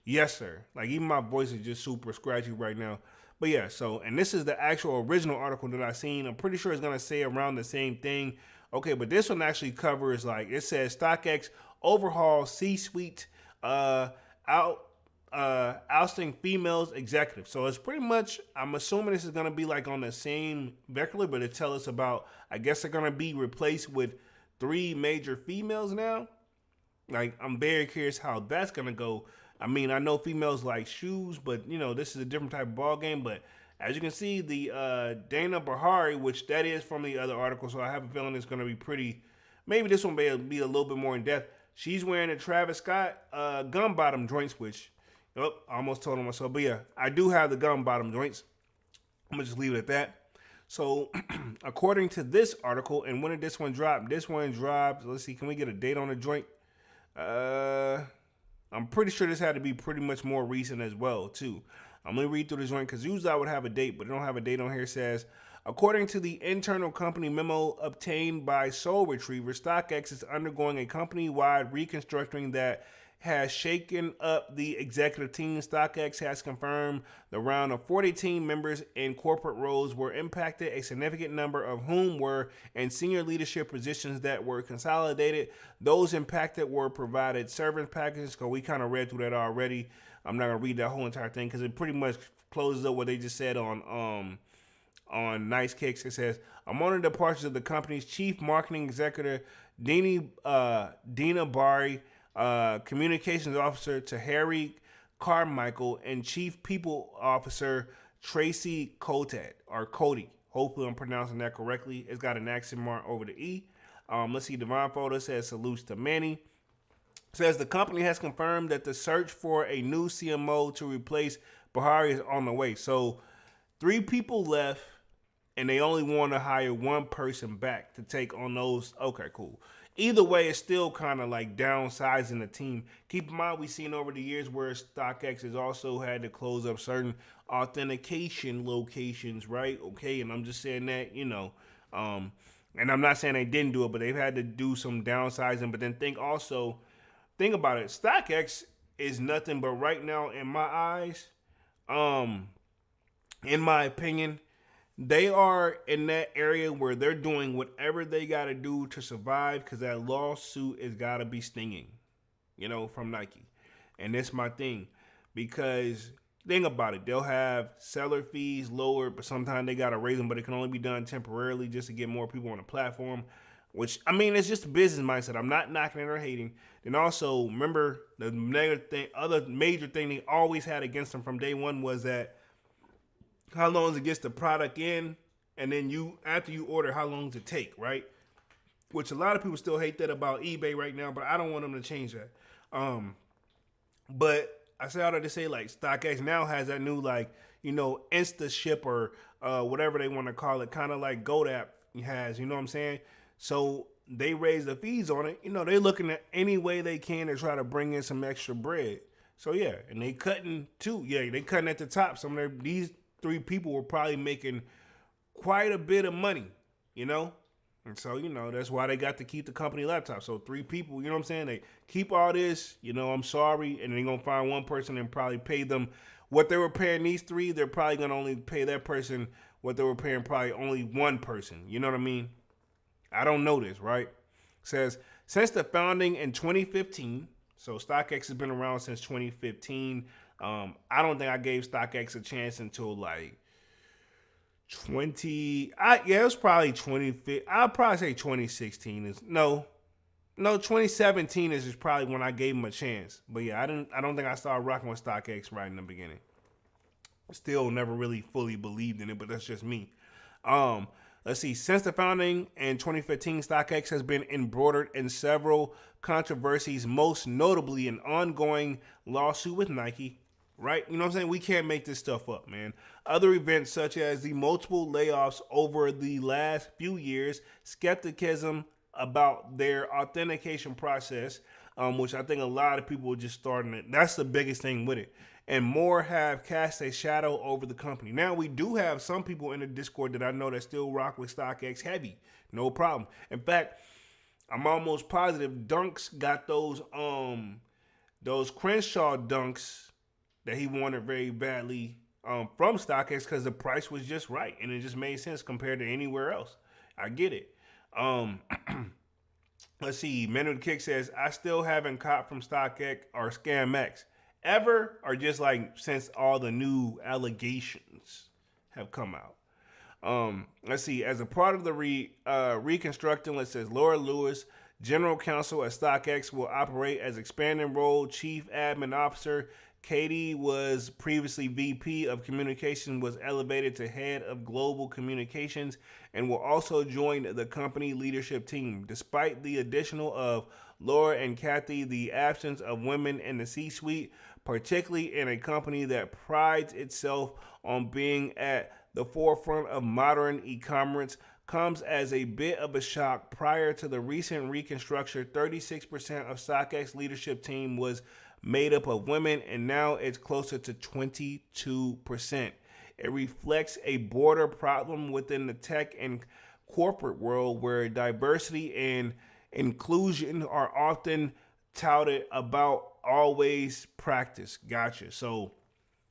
Yes, sir. Like, even my voice is just super scratchy right now. But yeah, and this is the actual original article that I seen. I'm pretty sure it's going to say around the same thing. Okay, but this one actually covers, it says StockX overhaul C-suite ousting females executives. So it's pretty much, I'm assuming this is going to be on the same vector, but it tells us about, I guess they're going to be replaced with 3 major females now. I'm very curious how that's going to go. I mean, I know females like shoes, but, this is a different type of ball game. But as you can see, the Dana Bahari, which that is from the other article, so I have a feeling it's going to be pretty, maybe this one may be a little bit more in depth. She's wearing a Travis Scott gum bottom joint switch. Oh, I almost told him myself. But yeah, I do have the gum bottom joints. I'm going to just leave it at that. So according to this article, and when did this one drop? This one dropped, let's see, can we get a date on the joint? I'm pretty sure this had to be pretty much more recent as well, too. I'm going to read through the joint because usually I would have a date, but I don't have a date on here. It says, according to the internal company memo obtained by Soul Retriever, StockX is undergoing a company-wide reconstructing that has shaken up the executive team. StockX has confirmed the round of 40 team members in corporate roles were impacted, a significant number of whom were in senior leadership positions that were consolidated. Those impacted were provided severance packages, because we kind of read through that already. I'm not going to read that whole entire thing because it pretty much closes up what they just said on Nice Kicks. It says, among the departures of the company's chief marketing executive, Dina Bari, communications officer Tahari Carmichael, and chief people officer Tracy Cody. Hopefully I'm pronouncing that correctly. It's got an accent mark over the E. Let's see, Devon Photo says salutes to Manny. Says the company has confirmed that the search for a new CMO to replace Bahari is on the way. So 3 people left, and they only want to hire 1 person back to take on those. Okay, cool. either way, it's still kind of like downsizing the team. Keep in mind, we've seen over the years where StockX has also had to close up certain authentication locations, right? Okay, and I'm just saying that, um, and I'm not saying they didn't do it, but they've had to do some downsizing. But then think about it. StockX is nothing but right now, in my eyes, um, in my opinion, they are in that area where they're doing whatever they got to do to survive because that lawsuit has got to be stinging, from Nike. And that's my thing because think about it. They'll have seller fees lowered, but sometimes they got to raise them, but it can only be done temporarily just to get more people on the platform. Which, I mean, it's just a business mindset. I'm not knocking it or hating. Then also, remember, the negative thing, other major thing they always had against them from day one was that how long does it get the product in, and then after you order, how long does it take, right? Which a lot of people still hate that about eBay right now, but I don't want them to change that. But I say all that to say, like, StockX now has that new, like, Insta Ship or whatever they want to call it, kind of like GoDaddy has, you know what I'm saying? So they raise the fees on it. They're looking at any way they can to try to bring in some extra bread. So yeah, and they cutting too. Yeah, they cutting at the top. These three people were probably making quite a bit of money, And so, that's why they got to keep the company laptop. So 3 people, you know what I'm saying? They keep all this, I'm sorry, and they're going to find one person and probably pay them what they were paying these 3. They're probably going to only pay that person what they were paying probably only one person. You know what I mean? I don't know this, right? It says, since the founding in 2015, so StockX has been around since 2015. I don't think I gave StockX a chance until like it was probably 2015. I'll probably say 2016 is no, 2017 is just probably when I gave him a chance. But yeah, I don't think I started rocking with StockX right in the beginning. Still never really fully believed in it, but that's just me. Let's see. Since the founding in 2015, StockX has been embroidered in several controversies, most notably an ongoing lawsuit with Nike. Right? You know what I'm saying? We can't make this stuff up, man. Other events such as the multiple layoffs over the last few years, skepticism about their authentication process, which I think a lot of people are just starting it. That's the biggest thing with it. And more have cast a shadow over the company. Now, we do have some people in the Discord that I know that still rock with StockX heavy. No problem. In fact, I'm almost positive Dunks got those Crenshaw dunks that he wanted very badly from StockX because the price was just right and it just made sense compared to anywhere else. I get it. Let's see. Men with the Kick says, I still haven't caught from StockX or ScamX ever, or just like since all the new allegations have come out. Let's see. As a part of the reconstructing, it says Laura Lewis, General Counsel at StockX, will operate as expanding role Chief Admin Officer. Katie was previously VP of Communications, was elevated to Head of Global Communications, and will also join the company leadership team. Despite the additional of Laura and Kathy, the absence of women in the C-suite, particularly in a company that prides itself on being at the forefront of modern e-commerce, comes as a bit of a shock. Prior to the recent reconstruction, 36% of StockX leadership team was made up of women, and now it's closer to 22%. It reflects a broader problem within the tech and corporate world where diversity and inclusion are often touted about always practice. Gotcha. So,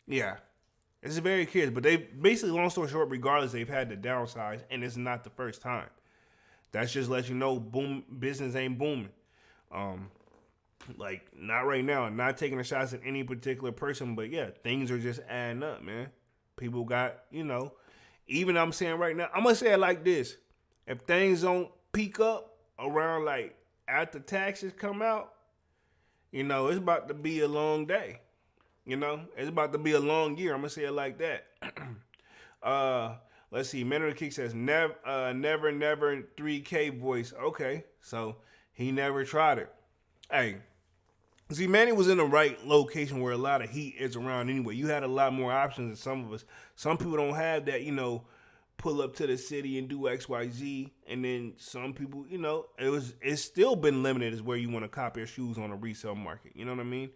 yeah, it's very curious. But they basically, long story short, regardless, they've had to downsize, and it's not the first time. That's just let you know, boom, business ain't booming. Like, not right now. Not taking a shots at any particular person, but yeah, things are just adding up, man. People got, even I'm saying right now, I'm going to say it like this. If things don't peak up around, like, after taxes come out, it's about to be a long day. It's about to be a long year. I'm going to say it like that. Let's see. Men of the Kick says, never, 3K voice. Okay, so he never tried it. Hey, see, Manny was in the right location where a lot of heat is around anyway. You had a lot more options than some of us. Some people don't have that, pull up to the city and do XYZ. And then some people, it's still been limited as where you want to cop your shoes on a resale market. You know what I mean?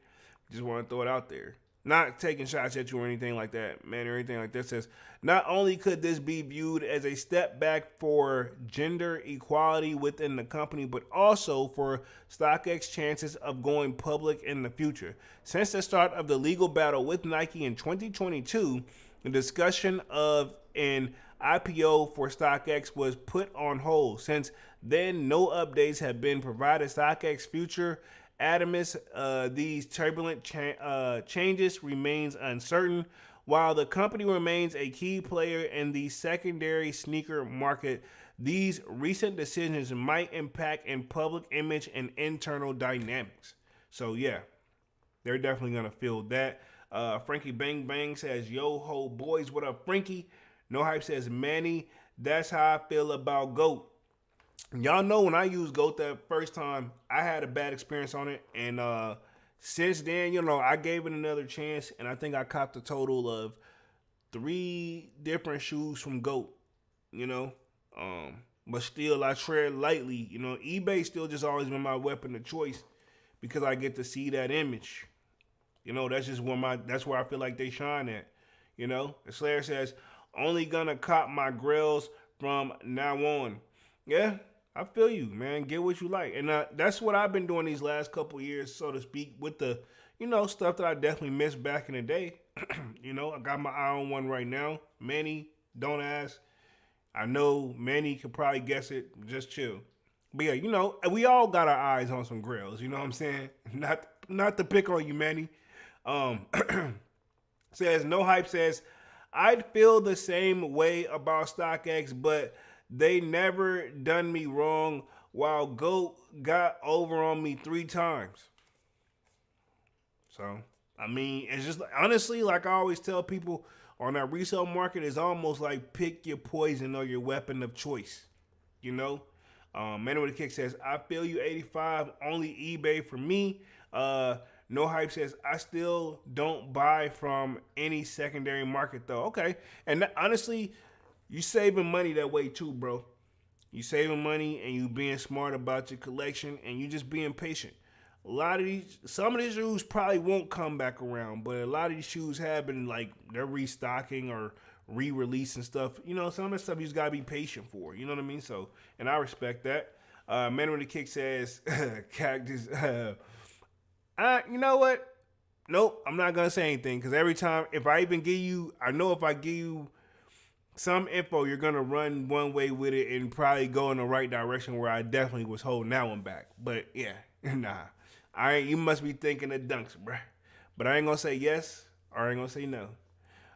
Just want to throw it out there. Not taking shots at you or anything like that, man, or anything like that. Says, not only could this be viewed as a step back for gender equality within the company, but also for StockX chances of going public in the future. Since the start of the legal battle with Nike in 2022, the discussion of an IPO for StockX was put on hold. Since then, no updates have been provided. StockX future Adamus, these turbulent changes remains uncertain. While the company remains a key player in the secondary sneaker market, these recent decisions might impact in public image and internal dynamics. So yeah, they're definitely gonna feel that. Frankie Bang Bang says, "Yo ho boys, what up, Frankie?" No Hype says, "Manny, that's how I feel about GOAT." Y'all know when I used GOAT that first time, I had a bad experience on it. And since then, I gave it another chance. And I think I copped a total of 3 different shoes from GOAT, But still, I tread lightly. eBay still just always been my weapon of choice because I get to see that image. That's just that's where I feel like they shine at. The Slayer says, "Only gonna cop my grills from now on." Yeah, I feel you, man. Get what you like. And that's what I've been doing these last couple years, so to speak, with the, stuff that I definitely missed back in the day. I got my eye on one right now. Manny, don't ask. I know Manny could probably guess it. Just chill. But yeah, we all got our eyes on some grills. You know what I'm saying? Not to pick on you, Manny. Says, No Hype says, "I'd feel the same way about StockX, but they never done me wrong, while GOAT got over on me 3 times." So, it's just, honestly, like I always tell people, on that resale market, it's almost like pick your poison or your weapon of choice. Man with a Kick says, "I feel you, 85, only eBay for me." No Hype says, "I still don't buy from any secondary market though." Okay. And honestly, you saving money that way too, bro. You saving money and you being smart about your collection and you just being patient. Some of these shoes probably won't come back around, but a lot of these shoes have been they're restocking or re-releasing stuff. Some of the stuff you just gotta be patient for. You know what I mean? So, and I respect that. Man with the Kick says, "Cactus." You know what? Nope, I'm not gonna say anything because every time, if I give you some info, you're gonna run one way with it and probably go in the right direction where I definitely was holding that one back. But yeah, nah. You must be thinking of dunks, bruh. But I ain't gonna say yes or I ain't gonna say no.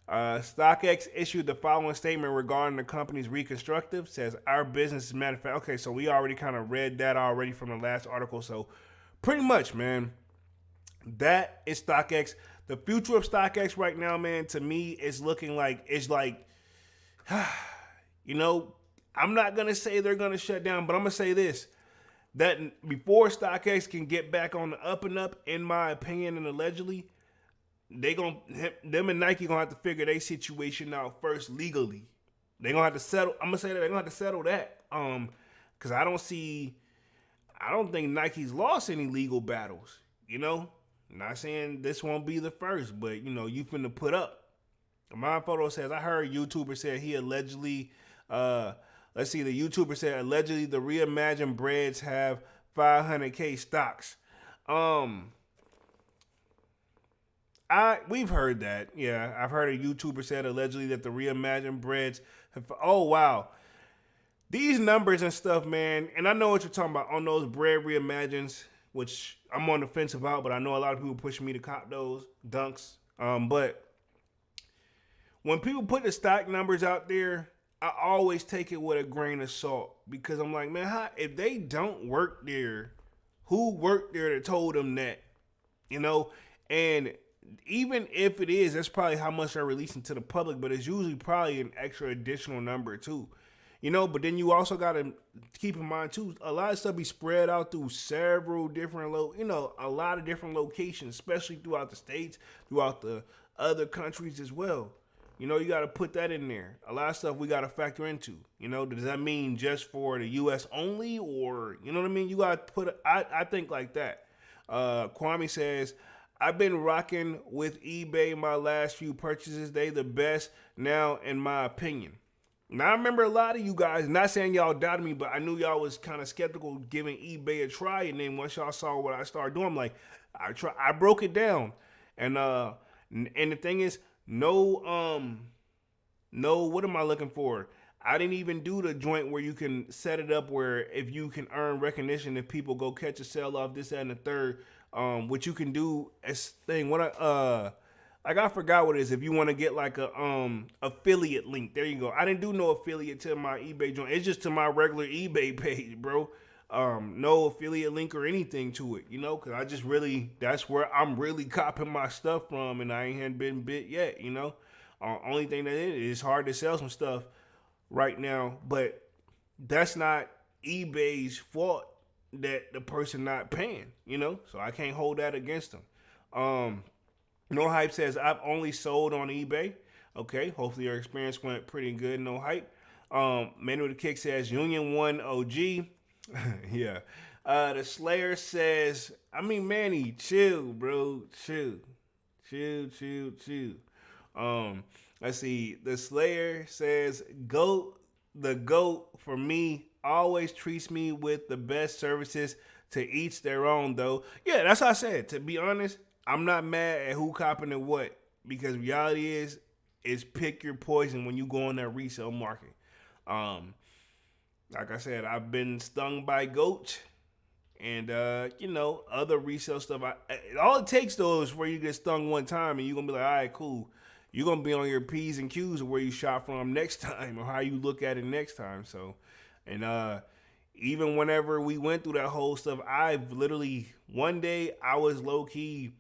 StockX issued the following statement regarding the company's reconstructive. Says, "Our business is manufacturing." Okay, so we already kind of read that already from the last article. So pretty much, man, that is StockX. The future of StockX right now, man, to me, is looking like, I'm not going to say they're going to shut down, but I'm going to say this. That before StockX can get back on the up and up, in my opinion, and allegedly, them and Nike going to have to figure their situation out first legally. They're going to have to settle. I'm going to say that they're going to have to settle that. Because I don't think Nike's lost any legal battles, Not saying this won't be the first, but you finna put up. My photo says, I heard YouTuber said he allegedly, the YouTuber said allegedly the reimagined breads have 500K stocks. We've heard that. Yeah, I've heard a YouTuber said allegedly that the reimagined breads have, oh wow. These numbers and stuff, man, and I know what you're talking about on those bread reimagines, which I'm on the fence about, but I know a lot of people pushing me to cop those dunks. But when people put the stock numbers out there, I always take it with a grain of salt because I'm like, man, if they don't work there, who worked there that told them that? And even if it is, that's probably how much they're releasing to the public, but it's usually probably an extra additional number too. But then you also got to keep in mind too, a lot of stuff be spread out through several different, a lot of different locations, especially throughout the States, throughout the other countries as well. You know, you got to put that in there. A lot of stuff we got to factor into. You know, does that mean just for the U.S. only, or you know what I mean? You got to put. I think like that. Kwame says, I've been rocking with eBay my last few purchases. They the best now, in my opinion. Now I remember a lot of you guys, not saying y'all doubted me, but I knew y'all was kind of skeptical giving eBay a try. And then once y'all saw what I started doing, I'm like, I broke it down, and the thing is, no, what am I looking for? I didn't even do the joint where you can set it up where if you can earn recognition if people go catch a sell off this, that, and the third, what you can do as thing. Like I forgot what it is. If you want to get like a affiliate link, there you go. I didn't do no affiliate to my eBay joint. It's just to my regular eBay page, bro. No affiliate link or anything to it, you know, because I just really, that's where I'm really copping my stuff from, and I ain't been bit yet, you know. Only thing that it is hard to sell some stuff right now, but that's not eBay's fault that the person not paying, you know. So I can't hold that against them. No Hype says I've only sold on eBay. Okay, hopefully your experience went pretty good. No Hype. Manu the Kick says Union 1 OG. Yeah. The Slayer says, I mean, Manny, chill, bro. Chill. Let's see. The Slayer says, the GOAT for me always treats me with the best services, to each their own, though. Yeah, that's what I said. To be honest, I'm not mad at who copping and what, because reality is pick your poison when you go in that resale market. Like I said, I've been stung by GOAT and you know, other resale stuff. All it takes though is for you to get stung one time and you're gonna be like, all right, cool. You're gonna be on your P's and Q's of where you shop from next time or how you look at it next time. So, and even whenever we went through that whole stuff, I've literally, one day I was low key,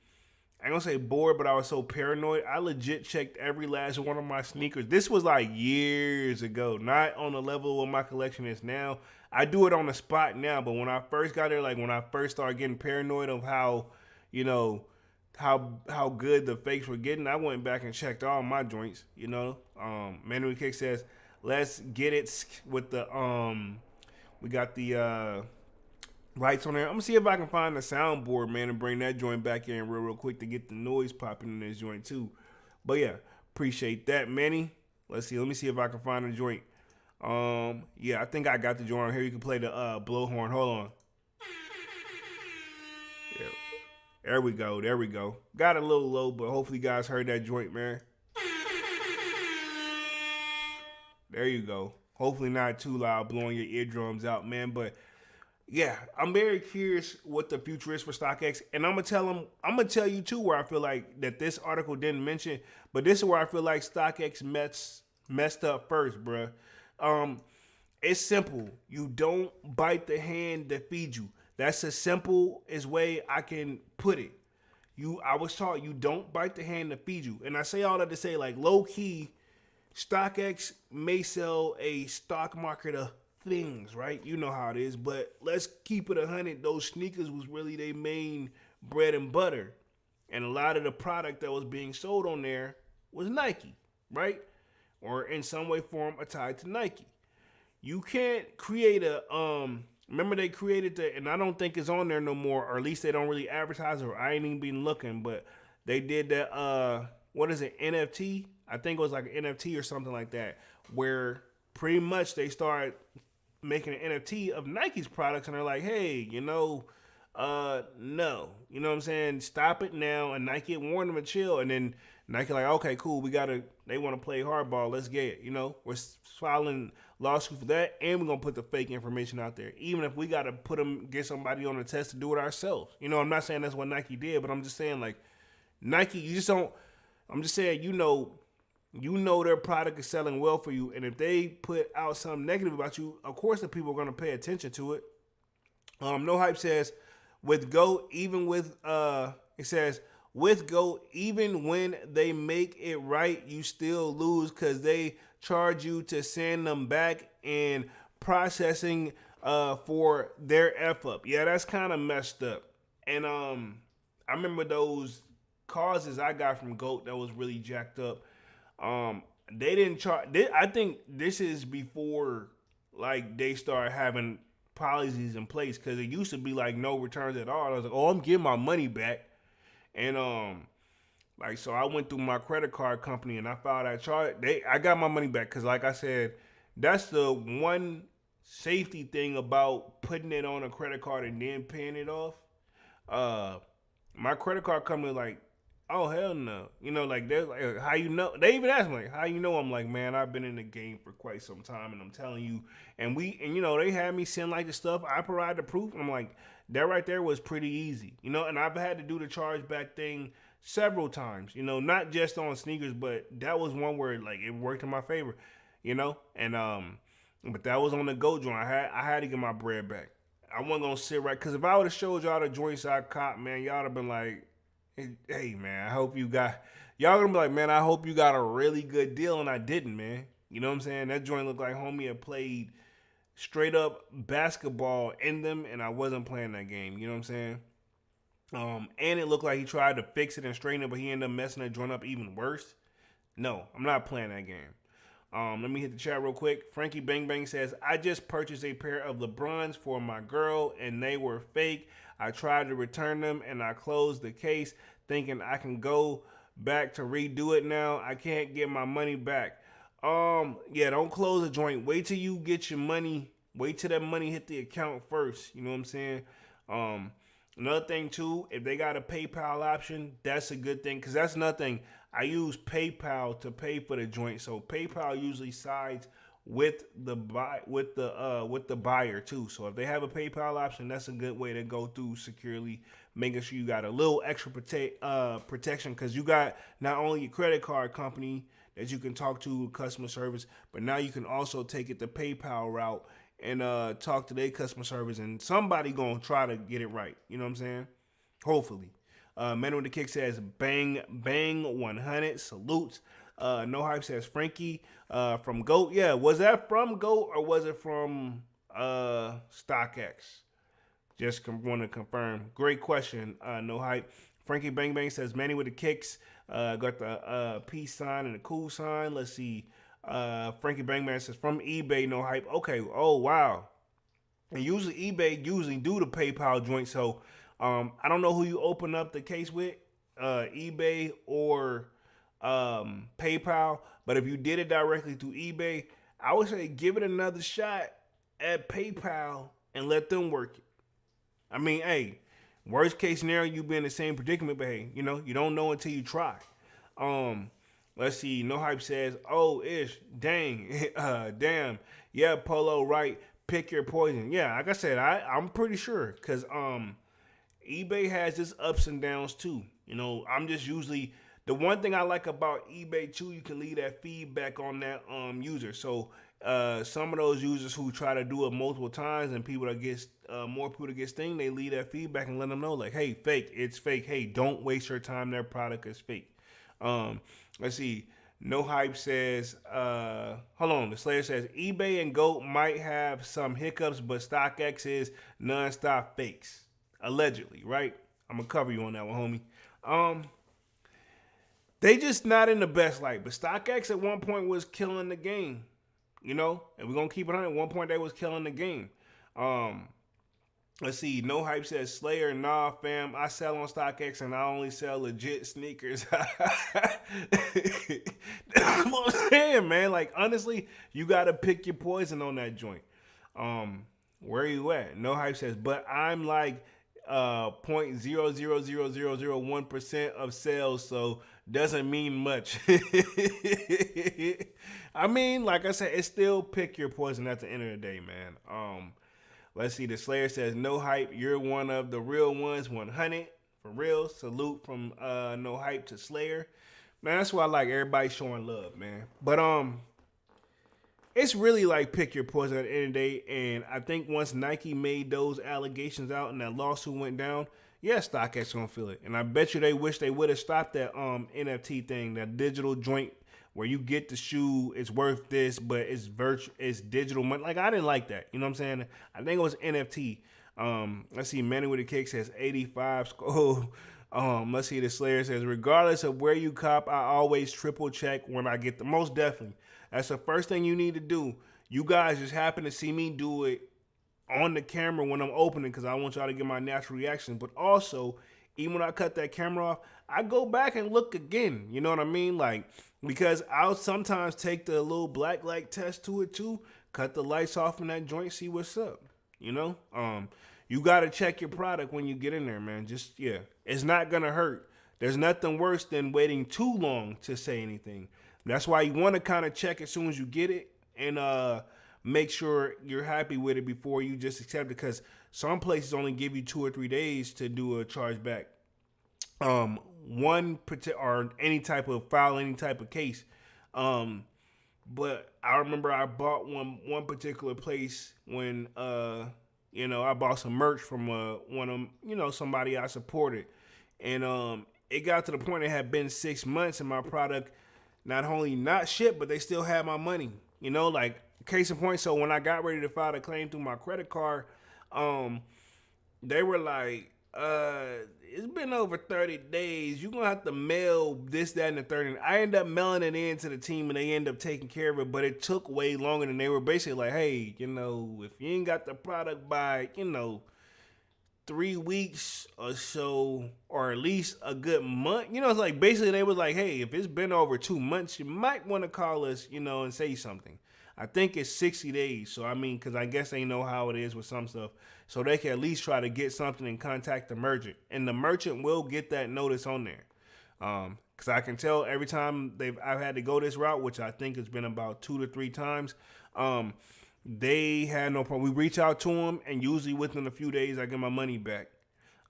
I ain't gonna say bored, but I was so paranoid. I legit checked every last one of my sneakers. This was like years ago, not on the level of my collection is now. I do it on the spot now, but when I first got there, like when I first started getting paranoid of how, you know, how good the fakes were getting, I went back and checked all my joints, you know. Manuel Kick says, let's get it with the, we got the, lights on there. I'm gonna see if I can find the soundboard, man, and bring that joint back in real quick to get the noise popping in this joint too. But yeah, appreciate that, Manny. Let me see if I can find the joint. Yeah, I think I got the joint here. You can play the blowhorn. Hold on. Yeah. There we go. Got it a little low, but hopefully you guys heard that joint, man. There you go. Hopefully not too loud, blowing your eardrums out, man. But yeah, I'm very curious what the future is for StockX, and I'm gonna tell you too where I feel like that this article didn't mention, but this is where I feel like StockX messed up first, bruh. It's simple. You don't bite the hand that feeds you. That's the simplest way I can put it. I was taught you don't bite the hand that feeds you, and I say all that to say, like, low key, StockX may sell a stock market of things, right? You know how it is, but let's keep it 100. Those sneakers was really their main bread and butter, and a lot of the product that was being sold on there was Nike, right? Or in some way, form, tied to Nike. You can't create a remember they created the, and I don't think it's on there no more, or at least they don't really advertise it, or I ain't even been looking, but they did that what is it, NFT? I think it was like an NFT or something like that, where pretty much they started making an NFT of Nike's products, and they're like, hey, you know, no, you know what I'm saying? Stop it now. And Nike warned them to chill, and then Nike like, okay, cool, they want to play hardball, let's get it, you know, we're filing lawsuit for that, and we're gonna put the fake information out there, even if we gotta get somebody on the test to do it ourselves. You know, I'm not saying that's what Nike did, but I'm just saying, like, Nike, you just don't. I'm just saying, you know their product is selling well for you, and if they put out something negative about you, of course the people are gonna pay attention to it. No Hype says, with GOAT, even with it says, with GOAT, even when they make it right, you still lose because they charge you to send them back and processing for their F up. Yeah, that's kind of messed up. And I remember those causes I got from GOAT that was really jacked up. They didn't charge. I think this is before like they start having policies in place because it used to be like no returns at all. I was like, oh, I'm getting my money back, and like so I went through my credit card company and I filed that charge. I got my money back because like I said, that's the one safety thing about putting it on a credit card and then paying it off. Uh, my credit card company like, oh hell no, like they're like, how you know? They even asked me like, how you know? I'm like, man, I've been in the game for quite some time, and I'm telling you, and they had me send like the stuff. I provide the proof. And I'm like, that right there was pretty easy, and I've had to do the chargeback thing several times, not just on sneakers, but that was one where like it worked in my favor, and but that was on the go joint. I had to get my bread back. I wasn't gonna sit right because if I would have showed y'all the joints I caught, man, y'all would have been like, hey man, I hope you got. Y'all gonna be like, man, I hope you got a really good deal, and I didn't, man. You know what I'm saying? That joint looked like homie had played straight up basketball in them, and I wasn't playing that game. You know what I'm saying? And it looked like he tried to fix it and straighten it, but he ended up messing that joint up even worse. No, I'm not playing that game. Let me hit the chat real quick. Frankie Bang Bang says, I just purchased a pair of LeBrons for my girl and they were fake. I tried to return them and I closed the case thinking I can go back to redo it now. I can't get my money back. Yeah, don't close the joint. Wait till you get your money. Wait till that money hit the account first. You know what I'm saying? Another thing too, if they got a PayPal option, that's a good thing because that's nothing. I use PayPal to pay for the joint, so PayPal usually sides with the buyer too. So if they have a PayPal option, that's a good way to go through securely, making sure you got a little extra protection because you got not only your credit card company that you can talk to customer service, but now you can also take it the PayPal route and talk to their customer service, and somebody gonna try to get it right. You know what I'm saying? Hopefully. Man with the Kick says bang bang 100 salutes. No Hype says Frankie from GOAT. Yeah, was that from GOAT or was it from StockX? Just want to confirm. Great question. No Hype. Frankie Bang Bang says Manny with the Kicks. Got the peace sign and the cool sign. Let's see. Frankie Bang Bang says from eBay. No Hype. Okay. Oh wow. And usually eBay do the PayPal joint. So I don't know who you open up the case with, eBay or PayPal. But if you did it directly through eBay, I would say give it another shot at PayPal and let them work it. I mean, hey, worst case scenario, you be in the same predicament, but hey, you don't know until you try. Let's see. No Hype says, "Oh, ish, dang, damn, yeah, Polo, right? Pick your poison." Yeah, like I said, I'm pretty sure because eBay has its ups and downs too. I'm just usually the one thing I like about eBay too. You can leave that feedback on that user. So some of those users who try to do it multiple times and people that get more people to get sting, they leave that feedback and let them know like, hey, fake, it's fake. Hey, don't waste your time. Their product is fake. Let's see. No Hype says, hold on. The Slayer says eBay and GOAT might have some hiccups, but StockX is nonstop fakes. Allegedly, right? I'm gonna cover you on that one, homie. They just not in the best light. But StockX at one point was killing the game, and we're gonna keep it on. At one point, they was killing the game. Let's see. No Hype says Slayer. Nah, fam. I sell on StockX and I only sell legit sneakers. That's what I'm saying, man. Like honestly, you gotta pick your poison on that joint. Where are you at? No Hype says, but I'm like 0.00001% of sales, so doesn't mean much. I mean, like I said, it's still pick your poison at the end of the day, man. Let's see. The Slayer says, no Hype, you're one of the real ones, 100 for real. Salute from No Hype to Slayer, man. That's why I like everybody showing love, man. But it's really like pick your poison at the end of the day. And I think once Nike made those allegations out and that lawsuit went down, yeah, StockX gonna feel it. And I bet you they wish they would have stopped that NFT thing, that digital joint where you get the shoe, it's worth this, but it's digital money. Like I didn't like that. You know what I'm saying? I think it was NFT. Let's see, Manny with the Kick says 85 score. Let's see. The Slayer says, regardless of where you cop, I always triple check when I get the most definitely. That's the first thing you need to do. You guys just happen to see me do it on the camera when I'm opening because I want y'all to get my natural reaction. But also, even when I cut that camera off, I go back and look again. You know what I mean? Like, because I'll sometimes take the little black light test to it too, cut the lights off in that joint, see what's up. You know? You gotta check your product when you get in there, man. Just yeah. It's not gonna hurt. There's nothing worse than waiting too long to say anything. That's why you wanna kinda check as soon as you get it and make sure you're happy with it before you just accept it, because some places only give you 2 or 3 days to do a chargeback. Or any type of file, any type of case. But I remember I bought one particular place when I bought some merch from one of somebody I supported, and it got to the point it had been 6 months and my product not only not shipped, but they still had my money. Like case in point. So when I got ready to file a claim through my credit card, they were like, it's been over 30 days. You're going to have to mail this, that, and the third. And I ended up mailing it in to the team and they ended up taking care of it. But it took way longer than they were basically like, hey, if you ain't got the product by, 3 weeks or so, or at least a good month, it's like basically they was like, hey, if it's been over 2 months, you might want to call us, and say something. I think it's 60 days. So, because I guess they know how it is with some stuff. So they can at least try to get something and contact the merchant. And the merchant will get that notice on there. Because I can tell every time I've had to go this route, which I think has been about 2 to 3 times, they had no problem. We reach out to them, and usually within a few days, I get my money back.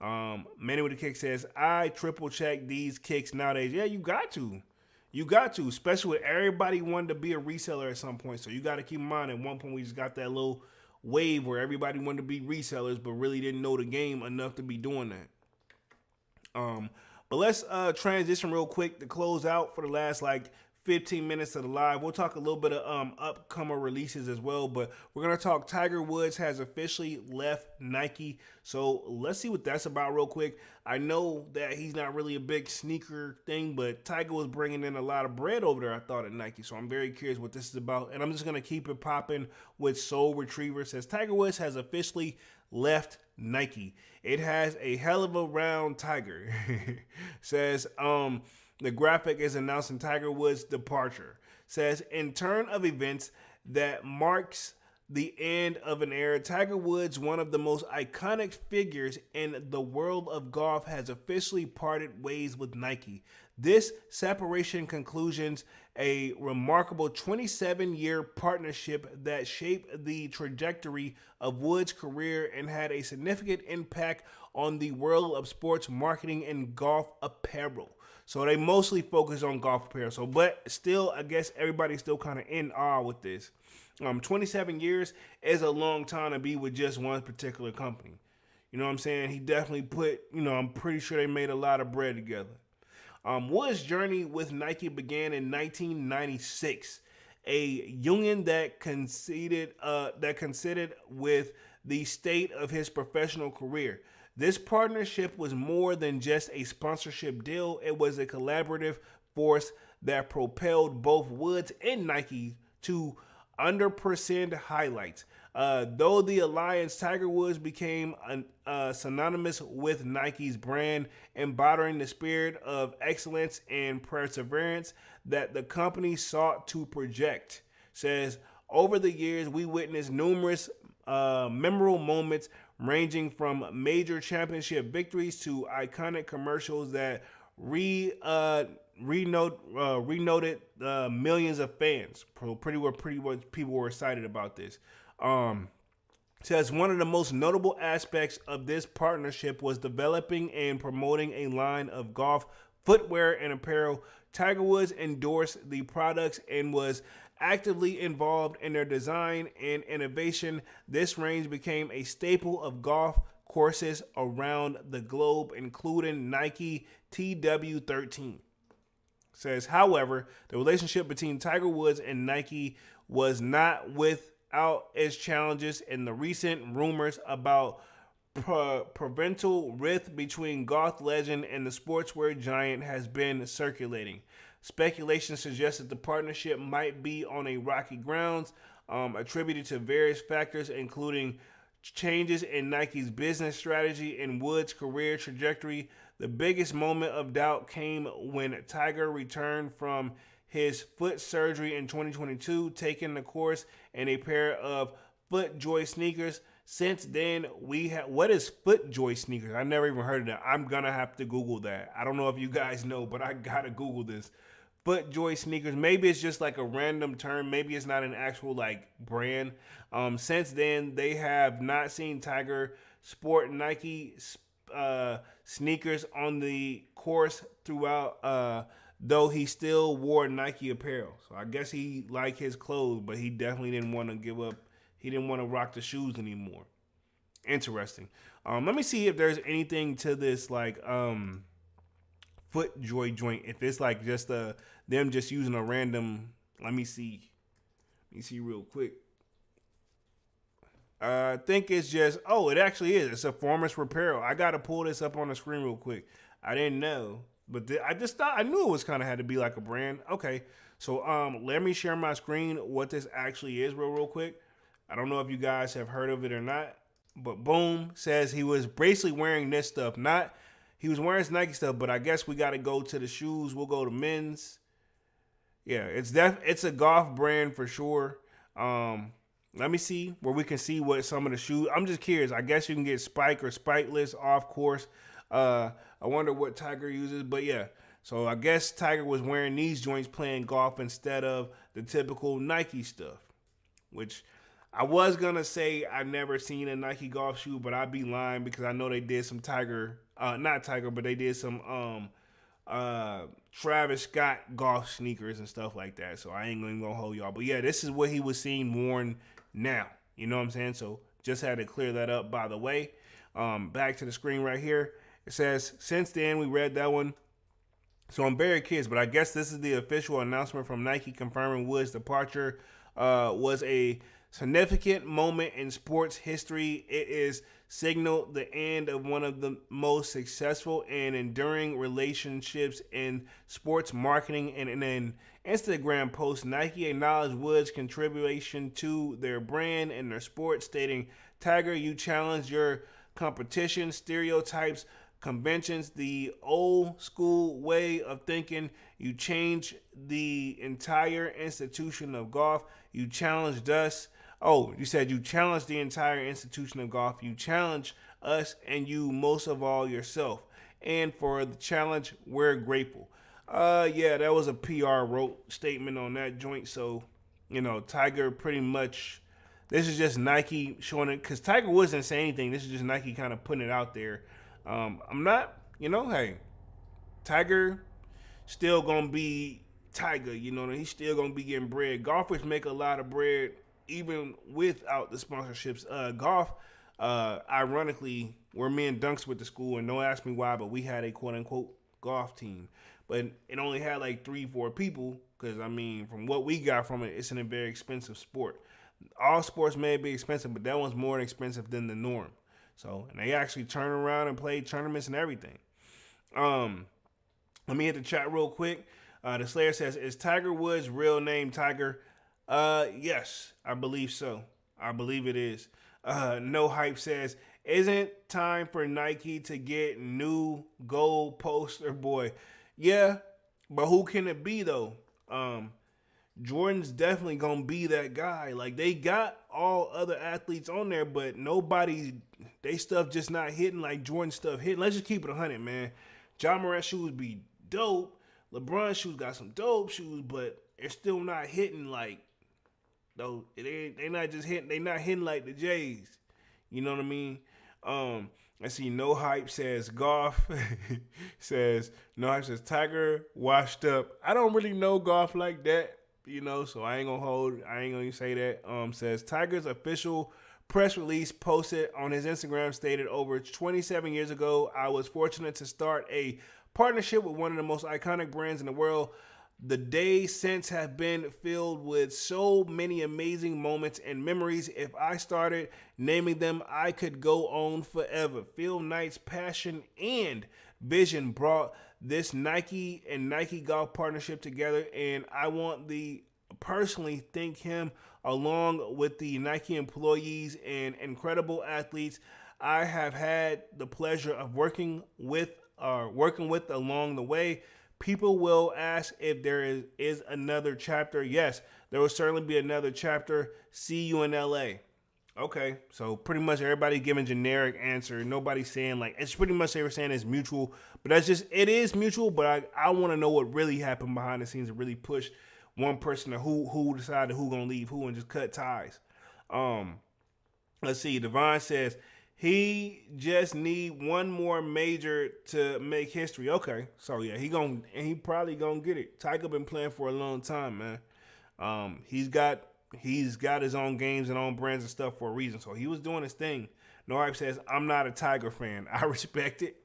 Manny with the Kick says, I triple check these kicks nowadays. Yeah, you got to. You got to, especially with everybody wanted to be a reseller at some point. So you got to keep in mind, at one point we just got that little wave where everybody wanted to be resellers, but really didn't know the game enough to be doing that. But let's transition real quick to close out for the last 15 minutes of the live. We'll talk a little bit of upcoming releases as well, but we're going to talk Tiger Woods has officially left Nike. So let's see what that's about real quick. I know that he's not really a big sneaker thing, but Tiger was bringing in a lot of bread over there, I thought, at Nike. So I'm very curious what this is about. And I'm just going to keep it popping with Soul Retriever. It says Tiger Woods has officially left Nike. It has a hell of a round tiger. Says, the graphic is announcing Tiger Woods' departure. Says, in turn of events that marks the end of an era, Tiger Woods, one of the most iconic figures in the world of golf, has officially parted ways with Nike. This separation conclusions a remarkable 27-year partnership that shaped the trajectory of Woods' career and had a significant impact on the world of sports marketing and golf apparel. So they mostly focus on golf apparel. But still, I guess everybody's still kind of in awe with this. 27 years is a long time to be with just one particular company. You know what I'm saying? He definitely put, I'm pretty sure they made a lot of bread together. Woods' journey with Nike began in 1996, a union that considered with the state of his professional career. This partnership was more than just a sponsorship deal. It was a collaborative force that propelled both Woods and Nike to under-percent highlights. Though the alliance, Tiger Woods became synonymous with Nike's brand, embodying the spirit of excellence and perseverance that the company sought to project. Says, over the years, we witnessed numerous memorable moments ranging from major championship victories to iconic commercials that renoted millions of fans. Pretty much people were excited about this. Says one of the most notable aspects of this partnership was developing and promoting a line of golf footwear and apparel. Tiger Woods endorsed the products and was actively involved in their design and innovation. This range became a staple of golf courses around the globe, including Nike TW13. Says, however, the relationship between Tiger Woods and Nike was not without its challenges, and the recent rumors about parental rift between golf legend and the sportswear giant has been circulating. Speculation suggests that the partnership might be on a rocky grounds, attributed to various factors, including changes in Nike's business strategy and Woods' career trajectory. The biggest moment of doubt came when Tiger returned from his foot surgery in 2022, taking the course in a pair of FootJoy sneakers. Since then, we have what is FootJoy sneakers? I never even heard of that. I'm gonna have to Google that. I don't know if you guys know, but I gotta Google this. FootJoy sneakers. Maybe it's just like a random term. Maybe it's not an actual like brand. Since then, they have not seen Tiger sport Nike sneakers on the course throughout. Though he still wore Nike apparel, so I guess he liked his clothes, but he definitely didn't want to give up. He didn't want to rock the shoes anymore. Interesting. Let me see if there's anything to this like FootJoy joint. If it's like just them just using a random. Let me see. Let me see real quick. I think it's just. Oh, it actually is. It's a Performance Apparel. I gotta pull this up on the screen real quick. I didn't know, but I just thought I knew it was kind of had to be like a brand. Okay, so let me share my screen. What this actually is, real quick. I don't know if you guys have heard of it or not, but boom, says he was basically wearing this stuff. Not he was wearing his Nike stuff, but I guess we got to go to the shoes. We'll go to men's. Yeah, it's a golf brand for sure. Let me see where we can see what some of the shoes. I'm just curious. I guess you can get spike or spikeless off course. I wonder what Tiger uses, but yeah. So I guess Tiger was wearing these joints playing golf instead of the typical Nike stuff, which I was gonna say I never seen a Nike golf shoe, but I'd be lying because I know they did some Tiger, not Tiger, but they did some Travis Scott golf sneakers and stuff like that. So I ain't gonna hold y'all. But yeah, this is what he was seen worn now. You know what I'm saying? So just had to clear that up by the way. Back to the screen right here. It says, since then we read that one. So I'm very curious, but I guess this is the official announcement from Nike confirming Woods' departure was a significant moment in sports history. It is signaled the end of one of the most successful and enduring relationships in sports marketing. And in an Instagram post, Nike acknowledged Woods' contribution to their brand and their sport, stating, Tiger, you challenged your competition, stereotypes, conventions, the old school way of thinking. You changed the entire institution of golf. You challenged us. Oh, you said you challenged the entire institution of golf. You challenged us and you most of all yourself. And for the challenge, we're grateful. Yeah, that was a PR wrote statement on that joint. So, Tiger pretty much, this is just Nike showing it, because Tiger Woods didn't say anything. This is just Nike kind of putting it out there. I'm not, hey, Tiger still going to be Tiger, he's still going to be getting bread. Golfers make a lot of bread even without the sponsorships. Golf, ironically, we're me and Dunks with the school, and don't ask me why, but we had a quote-unquote golf team. But it only had like 3-4 people, because, from what we got from it, it's a very expensive sport. All sports may be expensive, but that one's more expensive than the norm. So, and they actually turn around and play tournaments and everything. Let me hit the chat real quick. The Slayer says, is Tiger Woods' real name Tiger? Yes, I believe so. I believe it is. No Hype says, isn't time for Nike to get new gold poster boy? Yeah, but who can it be though? Jordan's definitely gonna be that guy. Like, they got all other athletes on there, but they stuff just not hitting like Jordan stuff hitting. Let's just keep it 100, man. John Morant shoes be dope. LeBron shoes got some dope shoes, but they're still not hitting like though. They not just hitting. They not hitting like the Jays. You know what I mean? I see No Hype says golf. No Hype says Tiger washed up. I don't really know golf like that, so I ain't gonna say that. Says Tiger's official press release posted on his Instagram stated, over 27 years ago, I was fortunate to start a partnership with one of the most iconic brands in the world. The days since have been filled with so many amazing moments and memories. If I started naming them, I could go on forever. Phil Knight's passion and vision brought this Nike and Nike Golf partnership together, and I want the personally thank him along with the Nike employees and incredible athletes I have had the pleasure of working with along the way. People will ask if there is another chapter. Yes, there will certainly be another chapter. See you in LA. Okay, so pretty much everybody giving generic answer. Nobody's saying like it's pretty much they were saying it's mutual, but that's just it is mutual. But I want to know what really happened behind the scenes to really push one person to who decided who gonna leave who and just cut ties. Um, let's see. Devon says he just need one more major to make history. Okay, so yeah, he probably gonna get it. Tiger been playing for a long time, man. He's got his own games and own brands and stuff for a reason. So he was doing his thing. No Hype says I'm not a Tiger fan. I respect it.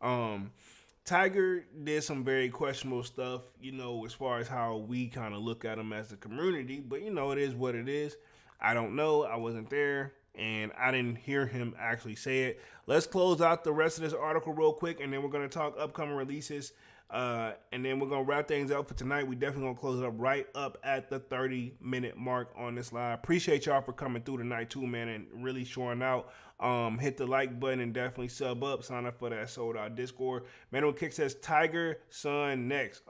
Um, Tiger did some very questionable stuff, as far as how we kind of look at him as a community. But it is what it is. I don't know. I wasn't there, and I didn't hear him actually say it. Let's close out the rest of this article real quick, and then we're going to talk upcoming releases, and then we're going to wrap things up for tonight. We definitely going to close it up right up at the 30-minute mark on this live. Appreciate y'all for coming through tonight, too, man, and really showing out. Hit the like button and definitely sub up. Sign up for that sold out Discord. Manuel Kick says Tiger Son next.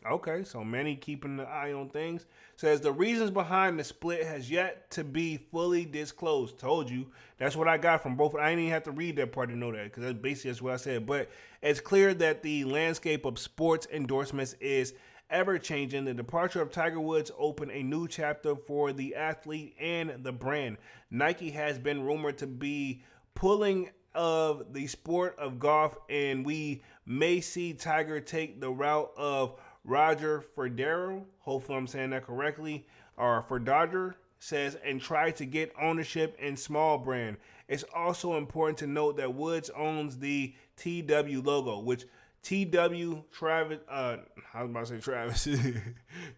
Okay, so Manny keeping the eye on things. Says the reasons behind the split has yet to be fully disclosed. Told you. That's what I got from both. I didn't even have to read that part to know that because that's basically just what I said. But it's clear that the landscape of sports endorsements is ever changing. The departure of Tiger Woods opened a new chapter for the athlete and the brand. Nike has been rumored to be pulling of the sport of golf, and we may see Tiger take the route of Roger Federer, hopefully I'm saying that correctly, or Federer says, and try to get ownership in small brand. It's also important to note that Woods owns the TW logo, which TW Travis, I was about to say Travis.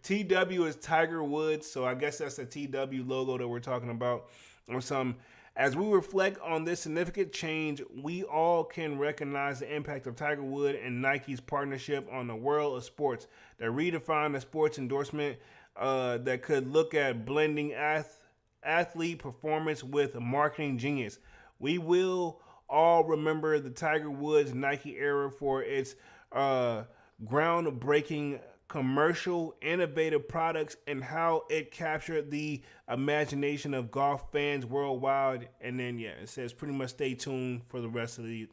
TW is Tiger Woods, so I guess that's the TW logo that we're talking about. Or some. As we reflect on this significant change, we all can recognize the impact of Tiger Woods and Nike's partnership on the world of sports that redefine the sports endorsement that could look at blending athlete performance with marketing genius. We will all remember the Tiger Woods Nike era for its groundbreaking commercial, innovative products, and how it captured the imagination of golf fans worldwide. And then, yeah, it says pretty much stay tuned for the rest of the,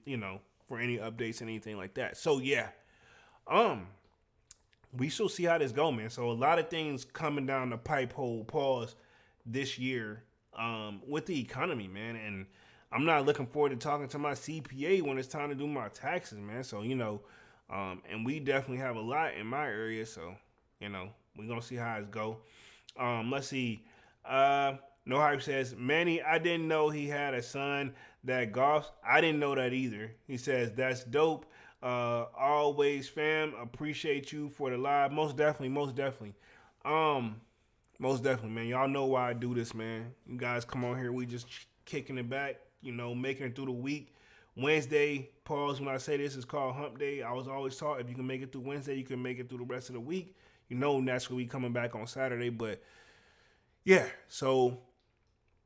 for any updates and anything like that. So, yeah, we shall see how this go, man. So, a lot of things coming down the pipe hole, pause, this year with the economy, man. And I'm not looking forward to talking to my CPA when it's time to do my taxes, man. So, and we definitely have a lot in my area, so, we're going to see how it go. Let's see. No Hype says, Manny, I didn't know he had a son that golfs. I didn't know that either. He says, that's dope. Always, fam. Appreciate you for the live. Most definitely. Most definitely, man. Y'all know why I do this, man. You guys come on here. We just kicking it back, making it through the week. Wednesday, pause when I say this, is called Hump Day. I was always taught if you can make it through Wednesday, you can make it through the rest of the week. Naturally we coming back on Saturday. But, yeah, so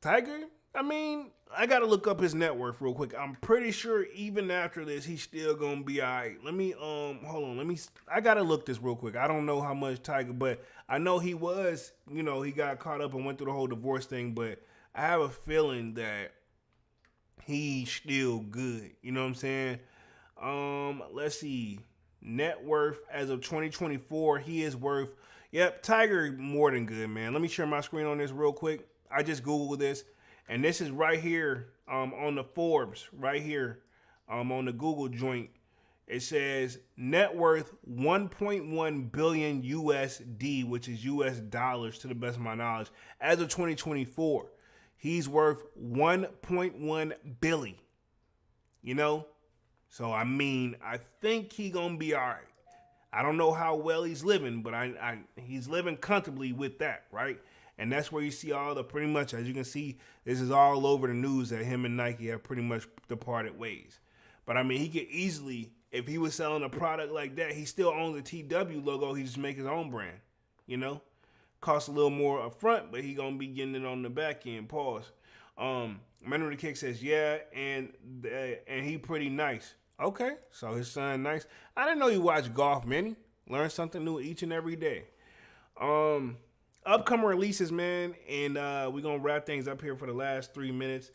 Tiger, I got to look up his net worth real quick. I'm pretty sure even after this, he's still going to be all right. Let me, hold on. I got to look this real quick. I don't know how much Tiger, but I know he was, he got caught up and went through the whole divorce thing. But I have a feeling that he's still good. You know what I'm saying? Let's see. Net worth as of 2024, he is worth, Tiger more than good, man. Let me share my screen on this real quick. I just Googled this, and this is right here on the Forbes, right here on the Google joint. It says net worth 1.1 billion USD, which is US dollars to the best of my knowledge, as of 2024. He's worth 1.1 billion. So I think he gonna be all right. I don't know how well he's living, but he's living comfortably with that, right? And that's where you see all the pretty much, as you can see, this is all over the news that him and Nike have pretty much departed ways. But I mean, he could easily, if he was selling a product like that, he still owns the TW logo. He just make his own brand, you know. Costs a little more up front, but he gonna be getting it on the back end. Pause. Man of the Kick says, yeah, and he pretty nice. Okay, so his son nice. I didn't know you watched golf, Manny. Learn something new each and every day. Upcoming releases, man, and we're gonna wrap things up here for the last 3 minutes.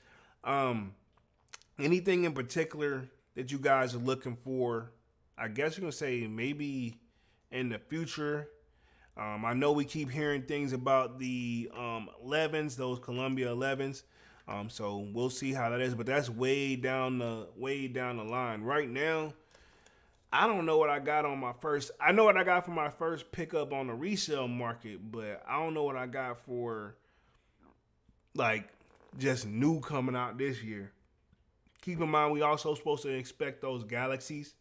Anything in particular that you guys are looking for? I guess you're gonna say maybe in the future. I know we keep hearing things about the 11s, those Columbia 11s. So we'll see how that is, but that's way down the line. Right now, I don't know what I got on my first. I know what I got for my first pickup on the resale market, but I don't know what I got for like just new coming out this year. Keep in mind, we also supposed to expect those galaxies,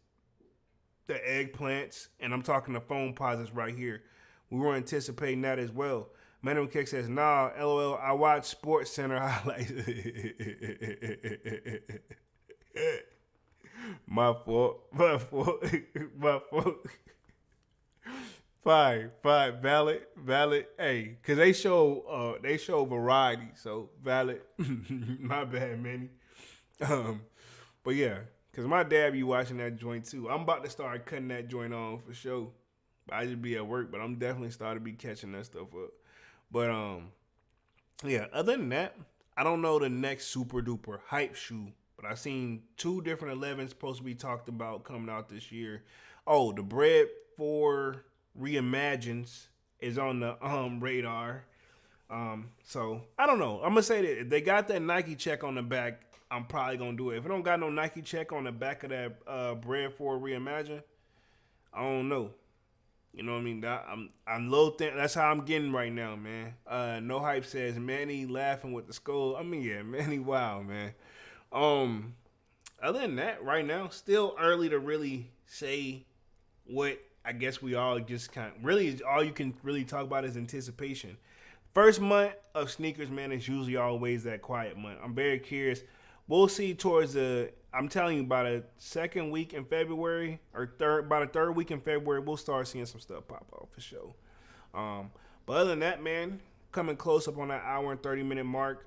the eggplants, and I'm talking the phone posits right here. We were anticipating that as well. Madam Kick says, nah, LOL, I watch Sports Center highlights. My fault. Fine, valid. Hey, cause they show variety, so valid. My bad, Manny. But yeah, cause my dad be watching that joint too. I'm about to start cutting that joint on for sure. I just be at work, but I'm definitely starting to be catching that stuff up. But yeah, other than that, I don't know the next super duper hype shoe, but I've seen 2 different 11s supposed to be talked about coming out this year. Oh, the Bread 4 Reimagines is on the radar. So I don't know. I'm gonna say that if they got that Nike check on the back, I'm probably gonna do it. If it don't got no Nike check on the back of that Bread 4 Reimagine, I don't know. You know what I mean? I'm low. That's how I'm getting right now, man. No Hype says Manny laughing with the skull. I mean, yeah, Manny, wow, man. Other than that, right now, still early to really say what I guess we all just kind of really all you can really talk about is anticipation. First month of sneakers, man, is usually always that quiet month. I'm very curious. We'll see towards I'm telling you, by the second week in February or by the third week in February, we'll start seeing some stuff pop off for sure. But other than that, man, coming close up on that hour and 30-minute mark.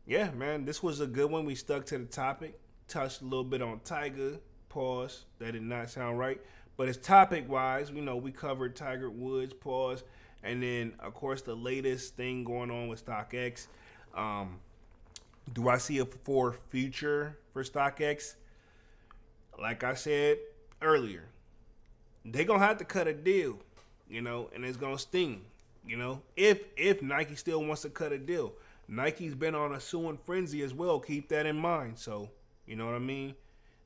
Yeah, man, this was a good one. We stuck to the topic, touched a little bit on Tiger. Pause. That did not sound right, but it's topic wise. We covered Tiger Woods. Pause, and then of course the latest thing going on with StockX. Do I see a future for StockX? Like I said earlier, they're going to have to cut a deal, and it's going to sting, if Nike still wants to cut a deal. Nike's been on a suing frenzy as well. Keep that in mind. So, you know what I mean?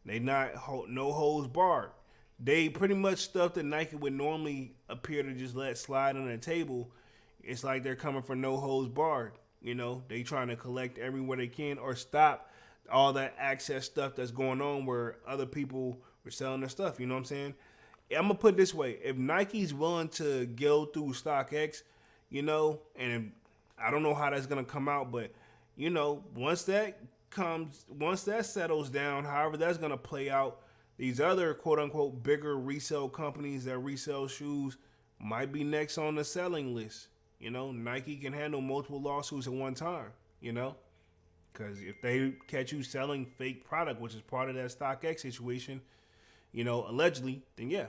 They not no holds barred. They pretty much stuff that Nike would normally appear to just let slide on the table. It's like they're coming for no holds barred. They trying to collect everywhere they can or stop all that access stuff that's going on where other people were selling their stuff. You know what I'm saying? I'm going to put it this way. If Nike's willing to go through StockX, and I don't know how that's going to come out, but, once that settles down, however that's going to play out, these other quote unquote bigger resale companies that resell shoes might be next on the selling list. Nike can handle multiple lawsuits at one time, because if they catch you selling fake product, which is part of that StockX situation, allegedly, then yeah,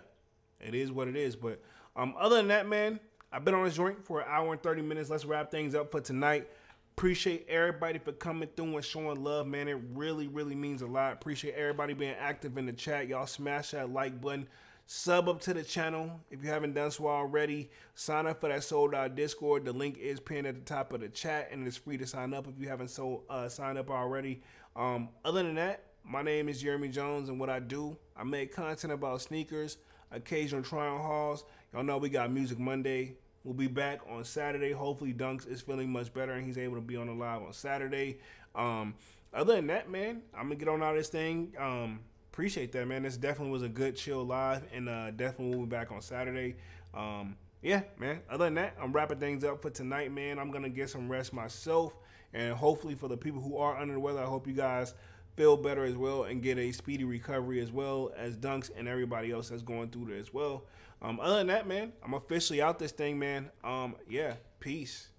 it is what it is. But other than that, man, I've been on this joint for an hour and 30 minutes. Let's wrap things up for tonight. Appreciate everybody for coming through and showing love, man. It really, really means a lot. Appreciate everybody being active in the chat. Y'all smash that like button. Sub up to the channel if you haven't done so already. Sign up for that sold out Discord. The link is pinned at the top of the chat, and it's free to sign up if you haven't signed up already. Other than that, my name is Jeremy Jones, and what I do, I make content about sneakers, occasional try-on hauls. Y'all know we got Music Monday. We'll be back on Saturday. Hopefully Dunks is feeling much better and he's able to be on the live on Saturday. Other than that, man, I'm going to get on out of this thing. appreciate that, man. This definitely was a good chill live, and definitely we'll be back on Saturday. Yeah, man. Other than that, I'm wrapping things up for tonight, man. I'm gonna get some rest myself, and hopefully for the people who are under the weather, I hope you guys feel better as well and get a speedy recovery as well as Dunks and everybody else that's going through there as well. Other than that, man, I'm officially out this thing, man. Yeah, peace.